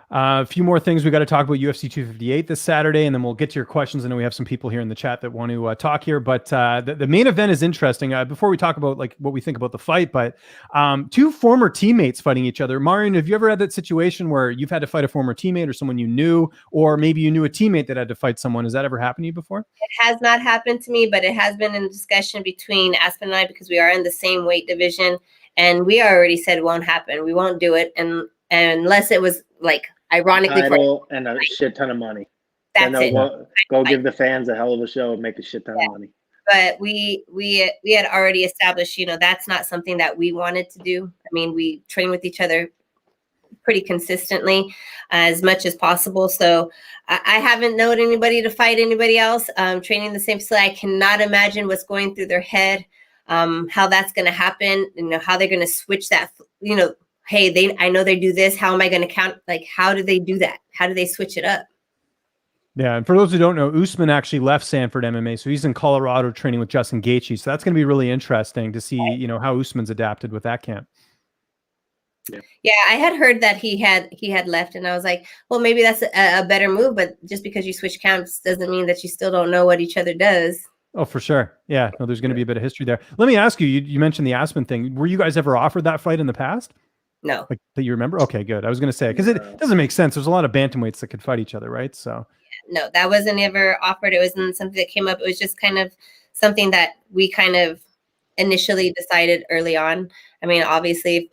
A few more things we got to talk about UFC 258 this Saturday, and then we'll get to your questions. I know we have some people here in the chat that want to talk here, but the main event is interesting. Before we talk about like what we think about the fight, but two former teammates fighting each other. Marion, have you ever had that situation where you've had to fight a former teammate or someone you knew, or maybe you knew a teammate that had to fight someone? Has that ever happened to you before? It has not happened to me, but it has been in discussion between Aspen and I because we are in the same weight division, and we already said it won't happen. We won't do it, and unless it was like ironically title and a shit ton of money. That's it. Go give the fans a hell of a show and make a shit ton of money. But we had already established, that's not something that we wanted to do. I mean, we train with each other pretty consistently as much as possible. So I haven't known anybody to fight anybody else. Training the same facility, I cannot imagine what's going through their head, how that's going to happen, how they're going to switch that, hey, I know they do this. How am I going to count? Like, how do they do that? How do they switch it up? Yeah, and for those who don't know, Usman actually left Sanford MMA, so he's in Colorado training with Justin Gaethje. So that's going to be really interesting to see, how Usman's adapted with that camp. Yeah, I had heard that he had left, and I was like, well, maybe that's a better move. But just because you switch camps doesn't mean that you still don't know what each other does. Oh, for sure. Yeah, no, there's going to be a bit of history there. Let me ask you. You mentioned the Aspen thing. Were you guys ever offered that fight in the past? No. Like that you remember? Okay, good. I was going to say, because it doesn't make sense. There's a lot of bantamweights that could fight each other, right? So no, that wasn't ever offered. It wasn't something that came up. It was just kind of something that we kind of initially decided early on. I mean, obviously,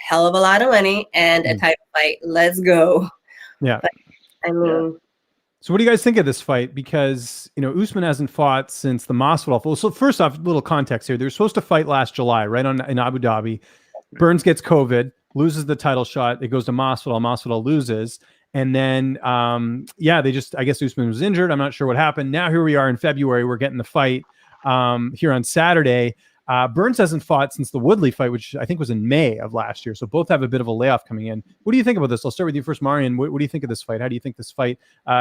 hell of a lot of money and a title fight. Let's go. Yeah. But, I mean. So what do you guys think of this fight? Because, Usman hasn't fought since the Masvidal. So first off, little context here. They were supposed to fight last July, right, in Abu Dhabi. Burns gets COVID, loses the title shot. It goes to Masvidal. Masvidal loses. And then, I guess Usman was injured. I'm not sure what happened. Now here we are in February. We're getting the fight here on Saturday. Burns hasn't fought since the Woodley fight, which I think was in May of last year. So both have a bit of a layoff coming in. What do you think about this? I'll start with you first, Marion. What do you think of this fight? How do you think this fight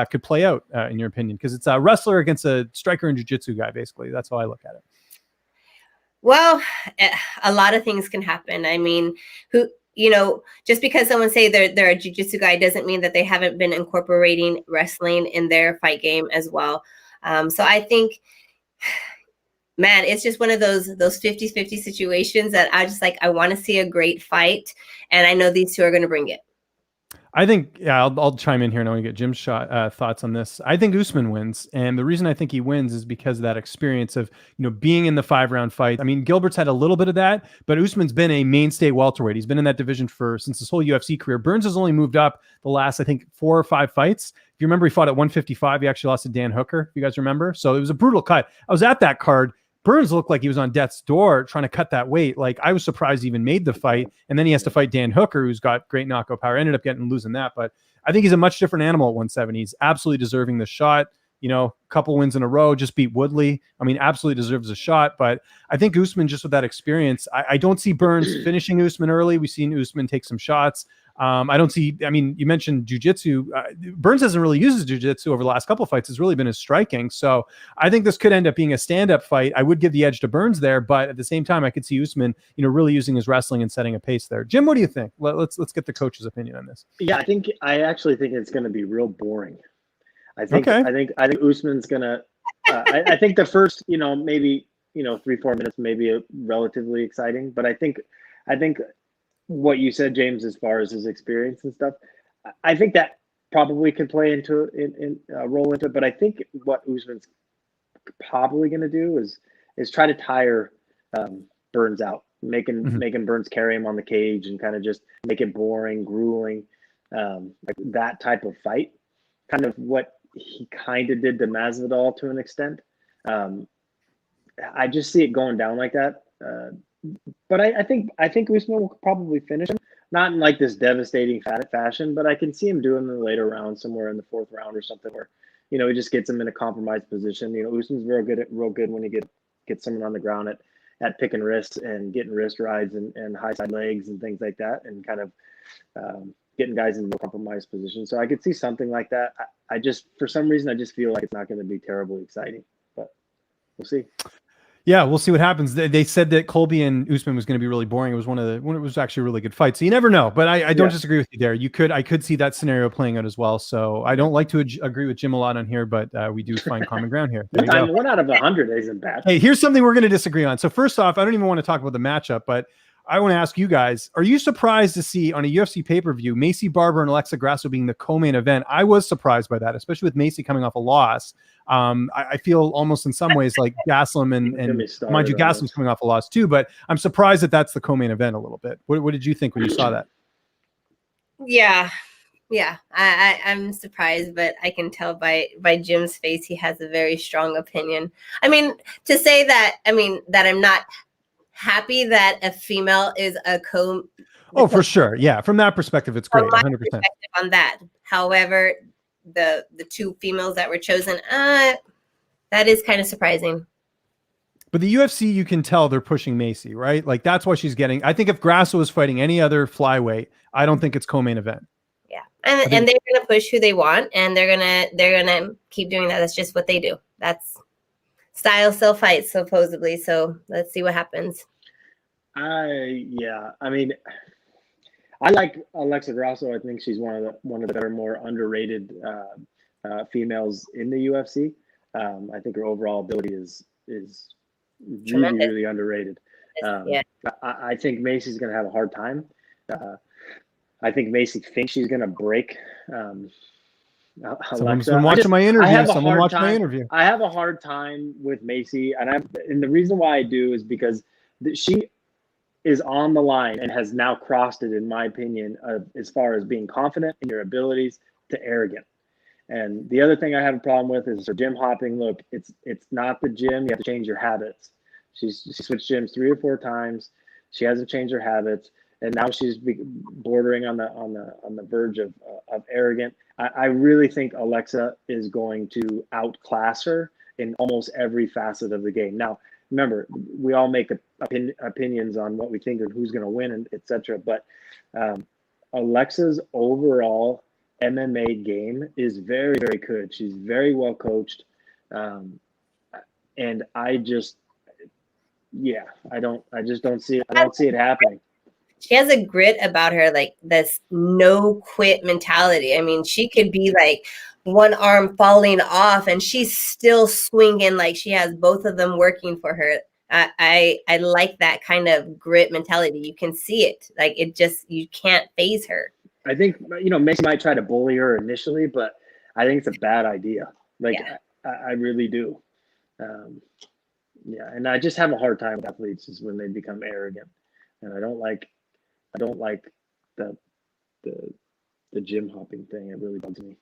could play out, in your opinion? Because it's a wrestler against a striker and jiu-jitsu guy, basically. That's how I look at it. Well, a lot of things can happen. I mean, just because someone say they're a jiu-jitsu guy doesn't mean that they haven't been incorporating wrestling in their fight game as well. So I think, man, it's just one of those 50-50 situations that I want to see a great fight. And I know these two are going to bring it. I think, I'll chime in here and I want to get Jim's thoughts on this. I think Usman wins. And the reason I think he wins is because of that experience of, being in the 5-round fight. I mean, Gilbert's had a little bit of that, but Usman's been a mainstay welterweight. He's been in that division since his whole UFC career. Burns has only moved up the last, I think, 4 or 5 fights. If you remember, he fought at 155. He actually lost to Dan Hooker, if you guys remember. So it was a brutal cut. I was at that card. Burns looked like he was on death's door trying to cut that weight. Like, I was surprised he even made the fight. And then he has to fight Dan Hooker, who's got great knockout power. Ended up losing that. But I think he's a much different animal at 170. He's absolutely deserving the shot. Couple wins in a row, just beat Woodley. I mean, absolutely deserves a shot. But I think Usman, just with that experience, I don't see Burns finishing Usman early. We've seen Usman take some shots. You mentioned jiu-jitsu. Burns hasn't really used his jiu-jitsu over the last couple of fights. It's really been his striking. So I think this could end up being a stand-up fight. I would give the edge to Burns there, but at the same time, I could see Usman, really using his wrestling and setting a pace there. Jim, what do you think? Let's get the coach's opinion on this. Yeah, I actually think it's going to be real boring. I think Usman's going to, I think the first, maybe, 3-4 minutes, maybe relatively exciting, but I think what you said, James, as far as his experience and stuff, I think that probably could play into roll into it. But I think what Usman's probably going to do is try to tire Burns out, making Burns carry him on the cage and kind of just make it boring, grueling, like that type of fight. Kind of what he kind of did to Masvidal to an extent. I just see it going down like that. But I think Usman will probably finish him, not in like this devastating fashion, but I can see him doing in the later round, somewhere in the 4th round or something, where he just gets him in a compromised position. Usman's real good when he gets someone on the ground at picking wrists and getting wrist rides and high side legs and things like that, and kind of getting guys in a compromised position. So I could see something like that. I just, for some reason, I just feel like it's not going to be terribly exciting, but we'll see. Yeah, we'll see what happens. They said that Colby and Usman was going to be really boring. It was it was actually a really good fight. So you never know, but I don't disagree with you there. I could see that scenario playing out as well. So I don't like to agree with Jim a lot on here, but we do find common ground here. There you go. 1 out of 100 isn't bad. Hey, here's something we're going to disagree on. So first off, I don't even want to talk about the matchup, but I want to ask you guys, are you surprised to see on a UFC pay-per-view, Macy Barber and Alexa Grasso being the co-main event? I was surprised by that, especially with Macy coming off a loss. I feel almost in some ways like Gaslam and mind you, Gaslam's coming off a loss too, but I'm surprised that that's the co-main event a little bit. What did you think when you saw that? Yeah. I'm surprised, but I can tell by Jim's face, he has a very strong opinion. I mean, to say that, that I'm not happy that a female is a for sure. Yeah. From that perspective, it's great. 100%. On that. However, the 2 females that were chosen, that is kind of surprising. But the UFC, you can tell they're pushing Macy, right? Like that's why she's getting. I think if Grasso was fighting any other flyweight, I don't think it's co-main event. Yeah, and they're gonna push who they want, and they're gonna keep doing that. That's just what they do. That's style still fights supposedly. So let's see what happens. I like Alexa Grasso. I think she's one of the better, more underrated females in the UFC. I think her overall ability is really underrated. I think Macy's going to have a hard time. I think Macy thinks she's going to break Someone's been watching my interview. Someone watched my interview. I have a hard time with Macy, and the reason why I do is because she is on the line and has now crossed it, in my opinion, as far as being confident in your abilities to arrogant. And the other thing I have a problem with is her gym hopping. Look, it's not the gym. You have to change your habits. She switched gyms 3 or 4 times. She hasn't changed her habits, and now she's bordering on the verge of arrogant. I really think Alexa is going to outclass her in almost every facet of the game. Now, remember, we all make opinions on what we think and who's going to win, and et cetera. But Alexa's overall MMA game is very, very good. She's very well coached. And I just don't see it. I don't see it happening. She has a grit about her, like this no quit mentality. I mean, she could be like one arm falling off and she's still swinging, like she has both of them working for her. I like that kind of grit mentality. You can see it. Like you can't phase her. I think, Macy might try to bully her initially, but I think it's a bad idea. I really do. And I just have a hard time with athletes is when they become arrogant. And I don't like the gym hopping thing. It really bugs me.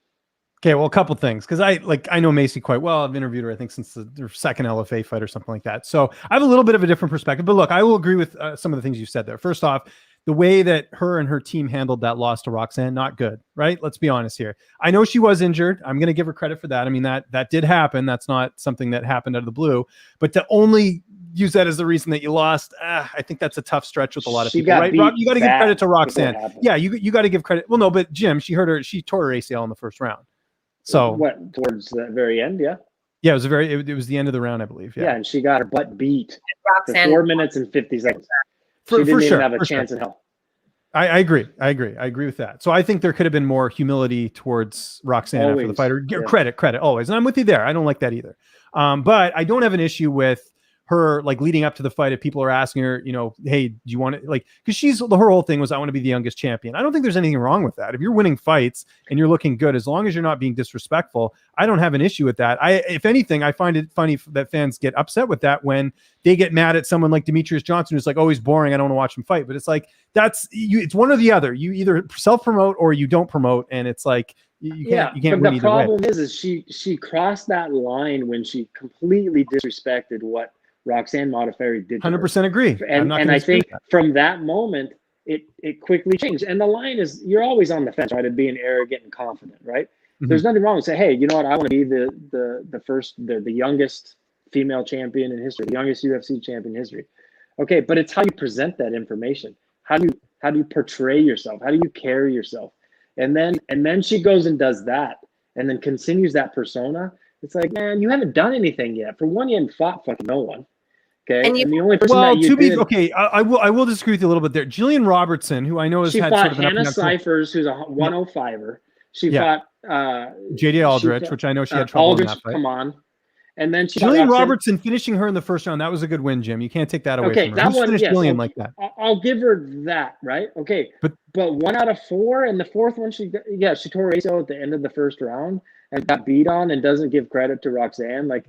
Okay, well, a couple things, because I know Macy quite well. I've interviewed her, I think, since their second LFA fight or something like that. So I have a little bit of a different perspective. But look, I will agree with some of the things you said there. First off, the way that her and her team handled that loss to Roxanne, not good, right? Let's be honest here. I know she was injured. I'm going to give her credit for that. I mean, that did happen. That's not something that happened out of the blue. But to only use that as the reason that you lost, I think that's a tough stretch with a lot of people, right? You got to give credit to Roxanne. Yeah, you got to give credit. Well, no, but Jim, she tore her ACL in the first round. So what, towards the very end, yeah? Yeah, it was the end of the round, I believe. Yeah, and she got her butt beat for 4 minutes and 50 seconds. She didn't even have a chance in hell. I agree with that. So I think there could have been more humility towards Roxanne after the fighter. Credit always. And I'm with you there. I don't like that either. But I don't have an issue with her like leading up to the fight, if people are asking her, you know, hey, do you want to, like, because her whole thing was, I want to be the youngest champion. I don't think there's anything wrong with that. If you're winning fights and you're looking good, as long as you're not being disrespectful, I don't have an issue with that. If anything, I find it funny that fans get upset with that when they get mad at someone like Demetrius Johnson, who's like, oh, he's boring, I don't want to watch him fight. But it's like, it's one or the other. You either self-promote or you don't promote, and it's like, you can't win but the either problem way. is she crossed that line when she completely disrespected what Roxanne Modafferi did. 100% agree. And I think from that moment, it quickly changed. And the line is, you're always on the fence, right? Of being arrogant and confident, right? Mm-hmm. There's nothing wrong with saying, hey, you know what? I want to be the youngest female champion in history, the youngest UFC champion in history. Okay, but it's how you present that information. How do you portray yourself? How do you carry yourself? And then she goes and does that, and then continues that persona. It's like, man, you haven't done anything yet. For one, you haven't fought fucking no one. Okay, and the only person that you did. Okay, I will disagree with you a little bit there. Jillian Robertson, who I know has had sort of Hannah Cyphers, who's a 105er. She fought JD Aldrich, which I know she had trouble in that fight. Come on. And then Jillian Robertson finishing her in the first round. That was a good win, Jim. You can't take that away from her. That one, finished Jillian like that? I'll give her that, right? Okay, but 1 out of 4, and the fourth one, she tore her ACL at the end of the first round and got beat on, and doesn't give credit to Roxanne. Like,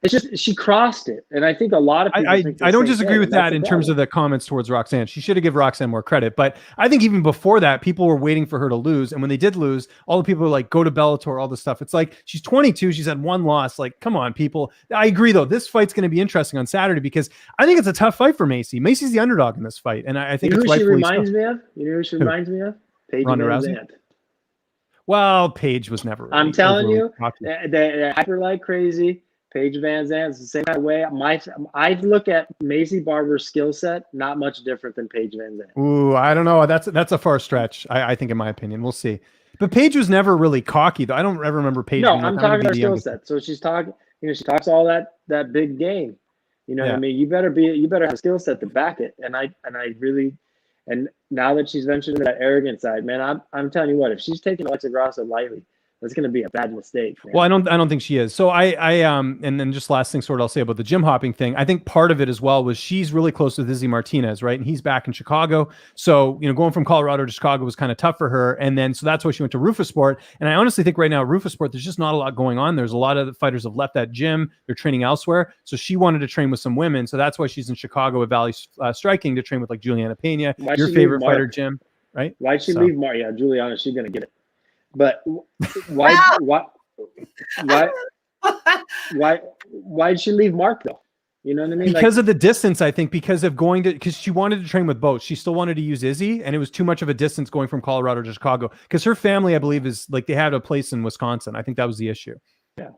it's just, she crossed it. And I think a lot of people I don't disagree with that in terms of the comments towards Roxanne. She should have given Roxanne more credit. But I think even before that, people were waiting for her to lose. And when they did lose, all the people were like, go to Bellator, all this stuff. It's like, she's 22. She's had 1 loss. Like, come on, people. I agree, though. This fight's going to be interesting on Saturday because I think it's a tough fight for Macy. Macy's the underdog in this fight. And I think You know who she reminds me of? Paige Ronda Van Rousey? Zandt. Well, Paige was never really, I'm telling you, they hyper like crazy. Paige Van Zandt's the same kind of way. I look at Macy Barber's skill set, not much different than Paige Van Zandt. Ooh, I don't know. That's a far stretch, I think, in my opinion. We'll see. But Paige was never really cocky, though. I don't ever remember Paige. No, I'm talking about skill set. So she's talking, she talks all that big game. You know what I mean? You better have a skill set to back it. And I really, and now that she's ventured into that arrogant side, man, I'm telling you what, if she's taking Alexa Grasso lightly, that's going to be a bad mistake. Man. Well, I don't think she is. So and then just last thing sort of I'll say about the gym hopping thing. I think part of it as well was she's really close with Izzy Martinez, right? And he's back in Chicago. So, going from Colorado to Chicago was kind of tough for her. And then, so that's why she went to Rufasport. And I honestly think right now at Rufasport, there's just not a lot going on. There's a lot of the fighters have left that gym. They're training elsewhere. So she wanted to train with some women. So that's why she's in Chicago at Valley Striking to train with like Juliana Pena, your favorite fighter, Jim, right? Why'd she leave Mark? Yeah, Juliana, she's going to get it. But why'd she leave Mark though? You know what I mean? Because of the distance, I think, because she wanted to train with both. She still wanted to use Izzy, and it was too much of a distance going from Colorado to Chicago. Because her family, I believe, is like they had a place in Wisconsin. I think that was the issue. Yeah,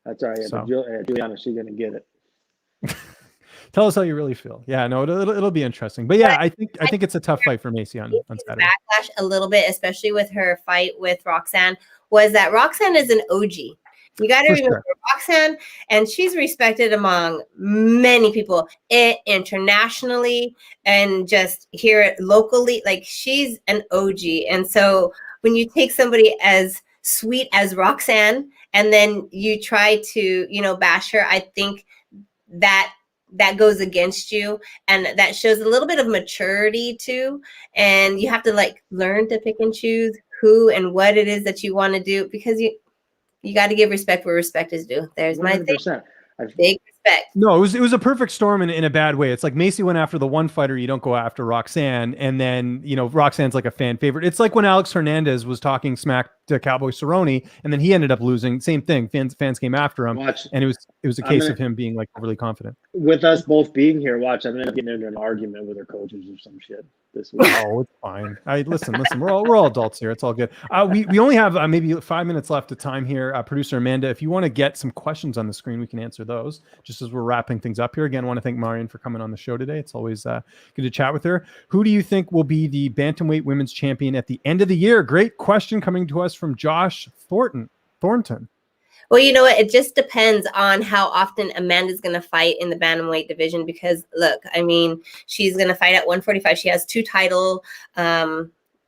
that's all right. Yeah, so. But Juliana, she's gonna get it. Tell us how you really feel. Yeah, no, it'll be interesting. But yeah, I think it's a tough fight for Macy on Saturday. Backlash a little bit, especially with her fight with Roxanne, was that Roxanne is an OG. You got to remember Roxanne, and she's respected among many people internationally and just here locally. Like, she's an OG. And so when you take somebody as sweet as Roxanne and then you try to, bash her, I think that goes against you, and that shows a little bit of maturity too. And you have to learn to pick and choose who and what it is that you want to do, because you got to give respect where respect is due. There's 100%. My thing. Big respect. No, it was a perfect storm in a bad way. It's like Macy went after the one fighter, you don't go after Roxanne, and then Roxanne's like a fan favorite. It's like when Alex Hernandez was talking smack to Cowboy Cerrone, and then he ended up losing. Same thing. Fans came after him, and it was a case of him being overly confident. With us both being here, I'm gonna get into an argument with our coaches or some shit this week. Oh, it's fine. Listen. We're all adults here. It's all good. We only have maybe 5 minutes left of time here. Producer Amanda, if you want to get some questions on the screen, we can answer those just as we're wrapping things up here. Again, I want to thank Marion for coming on the show today. It's always good to chat with her. Who do you think will be the Bantamweight Women's Champion at the end of the year? Great question coming to us from Josh Thornton. Well, you know what? It just depends on how often Amanda's going to fight in the Bantamweight division, because look, I mean, she's going to fight at 145. She has 2 title,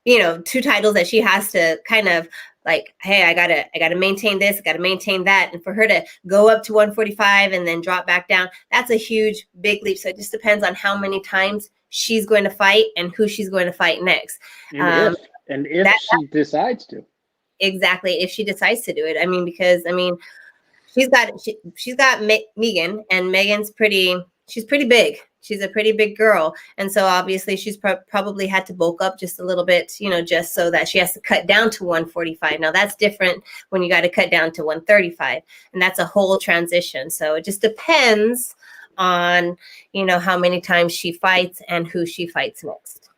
2 titles that she has to kind of like, hey, I gotta maintain this, gotta maintain that. And for her to go up to 145 and then drop back down, that's a huge, big leap. So it just depends on how many times she's going to fight and who she's going to fight next. And if she decides to. Exactly. If she decides to do it. Because she's got Megan, and Megan's she's pretty big. She's a pretty big girl. And so obviously she's probably had to bulk up just a little bit, just so that she has to cut down to 145. Now that's different when you got to cut down to 135, and that's a whole transition. So it just depends on, how many times she fights and who she fights next.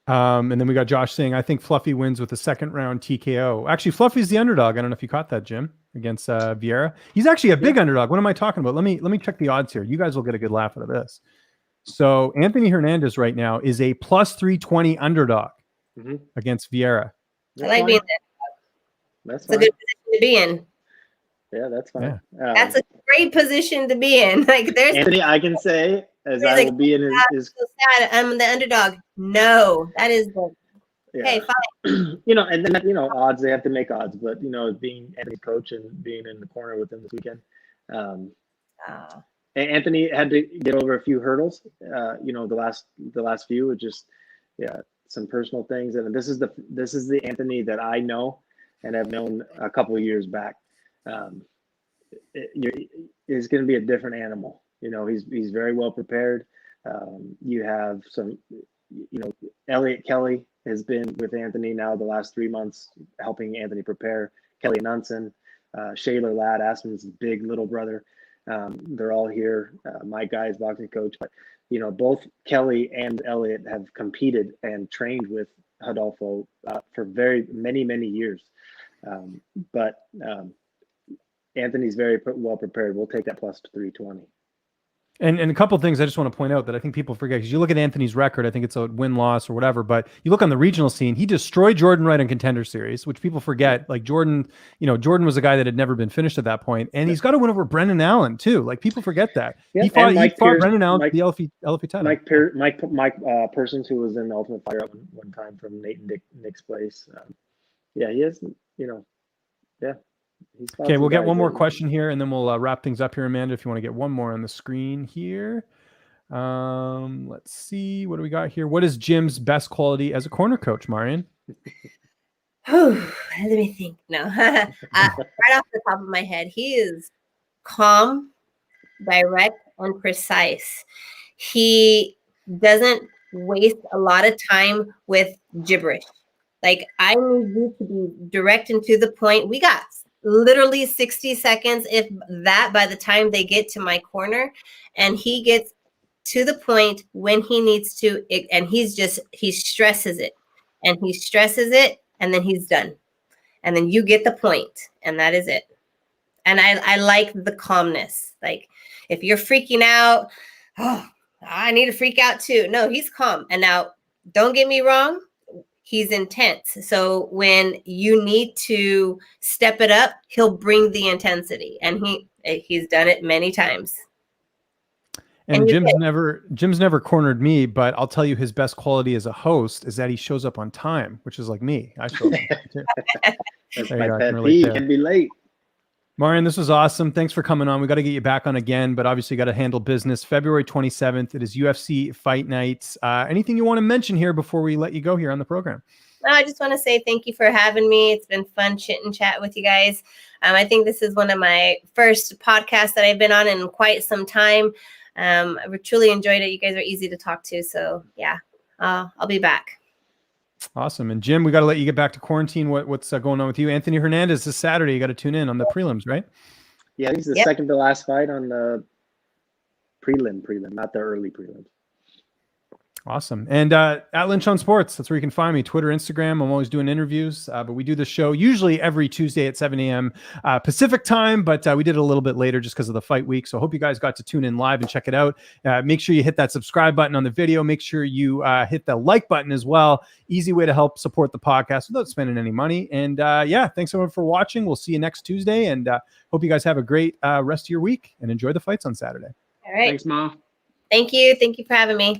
And then we got Josh saying, I think Fluffy wins with a 2nd round TKO. Actually, Fluffy's the underdog. I don't know if you caught that, Jim, against Vieira. He's actually a big underdog. What am I talking about? Let me check the odds here. You guys will get a good laugh out of this. So Anthony Hernandez right now is a plus 320 underdog against Vieira. I like being there. That's a good position to be in. Yeah, that's fine. Yeah. That's a great position to be in. Like, there's Anthony, I can say, as I will be in his so sad. I'm the underdog. No, that is the okay, fine. And then odds, they have to make odds, but being Anthony's coach and being in the corner with him this weekend, Anthony had to get over a few hurdles. The last few were just some personal things, and this is the Anthony that I know and have known a couple of years back. It's going to be a different animal. He's very well prepared. You have some, Elliot Kelly has been with Anthony now the last 3 months, helping Anthony prepare. Kelly Nunson, Shayla Ladd, Aspen's big little brother. They're all here. My guy's boxing coach, but both Kelly and Elliot have competed and trained with Rodolfo for very many years. But Anthony's very well prepared. We'll take that plus 320. And a couple of things I just want to point out that I think people forget, because you look at Anthony's record, I think it's a win-loss or whatever, but you look on the regional scene, he destroyed Jordan Wright on Contender Series, which people forget. Like Jordan was a guy that had never been finished at that point, and he's got to win over Brendan Allen too. Like, people forget that. Yeah, he fought Brendan Allen for the LFA title. Mike Persons, who was in the Ultimate Fighter at one time from Nate and Nick's place. He has, Okay, we'll get one more question here, and then we'll wrap things up here, Amanda, if you want to get one more on the screen here. Let's see. What do we got here? What is Jim's best quality as a corner coach, Marion? Let me think. No. Right off the top of my head, he is calm, direct, and precise. He doesn't waste a lot of time with gibberish. Like, I need you to be direct and to the point. We got literally 60 seconds, if that, by the time they get to my corner, and he gets to the point when he needs to, and he stresses it, and then he's done, and then you get the point, and that is it. And I like the calmness. Like, if you're freaking out, I need to freak out too. No, he's calm. And now, don't get me wrong, he's intense. So when you need to step it up, he'll bring the intensity, and he's done it many times. And Jim's never cornered me, but I'll tell you, his best quality as a host is that he shows up on time, which is like me. I show up on time too. That's my pet peeve. Can be late. Marion, this was awesome. Thanks for coming on. We got to get you back on again, but obviously got to handle business. February 27th, it is UFC Fight Nights. Anything you want to mention here before we let you go here on the program? No, I just want to say thank you for having me. It's been fun chit and chat with you guys. I think this is one of my first podcasts that I've been on in quite some time. I truly enjoyed it. You guys are easy to talk to. So yeah, I'll be back. Awesome. And Jim, we got to let you get back to quarantine. What's going on with you? Anthony Hernandez this Saturday. You got to tune in on the prelims, right? Yeah, he's the second to last fight on the prelim, not the early prelims. Awesome. And at Lynch on Sports, that's where you can find me. Twitter, Instagram. I'm always doing interviews, but we do the show usually every Tuesday at 7 a.m. Pacific time, but we did it a little bit later just because of the fight week. So I hope you guys got to tune in live and check it out. Make sure you hit that subscribe button on the video. Make sure you hit the like button as well. Easy way to help support the podcast without spending any money. And thanks everyone for watching. We'll see you next Tuesday, and hope you guys have a great rest of your week and enjoy the fights on Saturday. All right. Thanks, Mom. Thank you. Thank you for having me.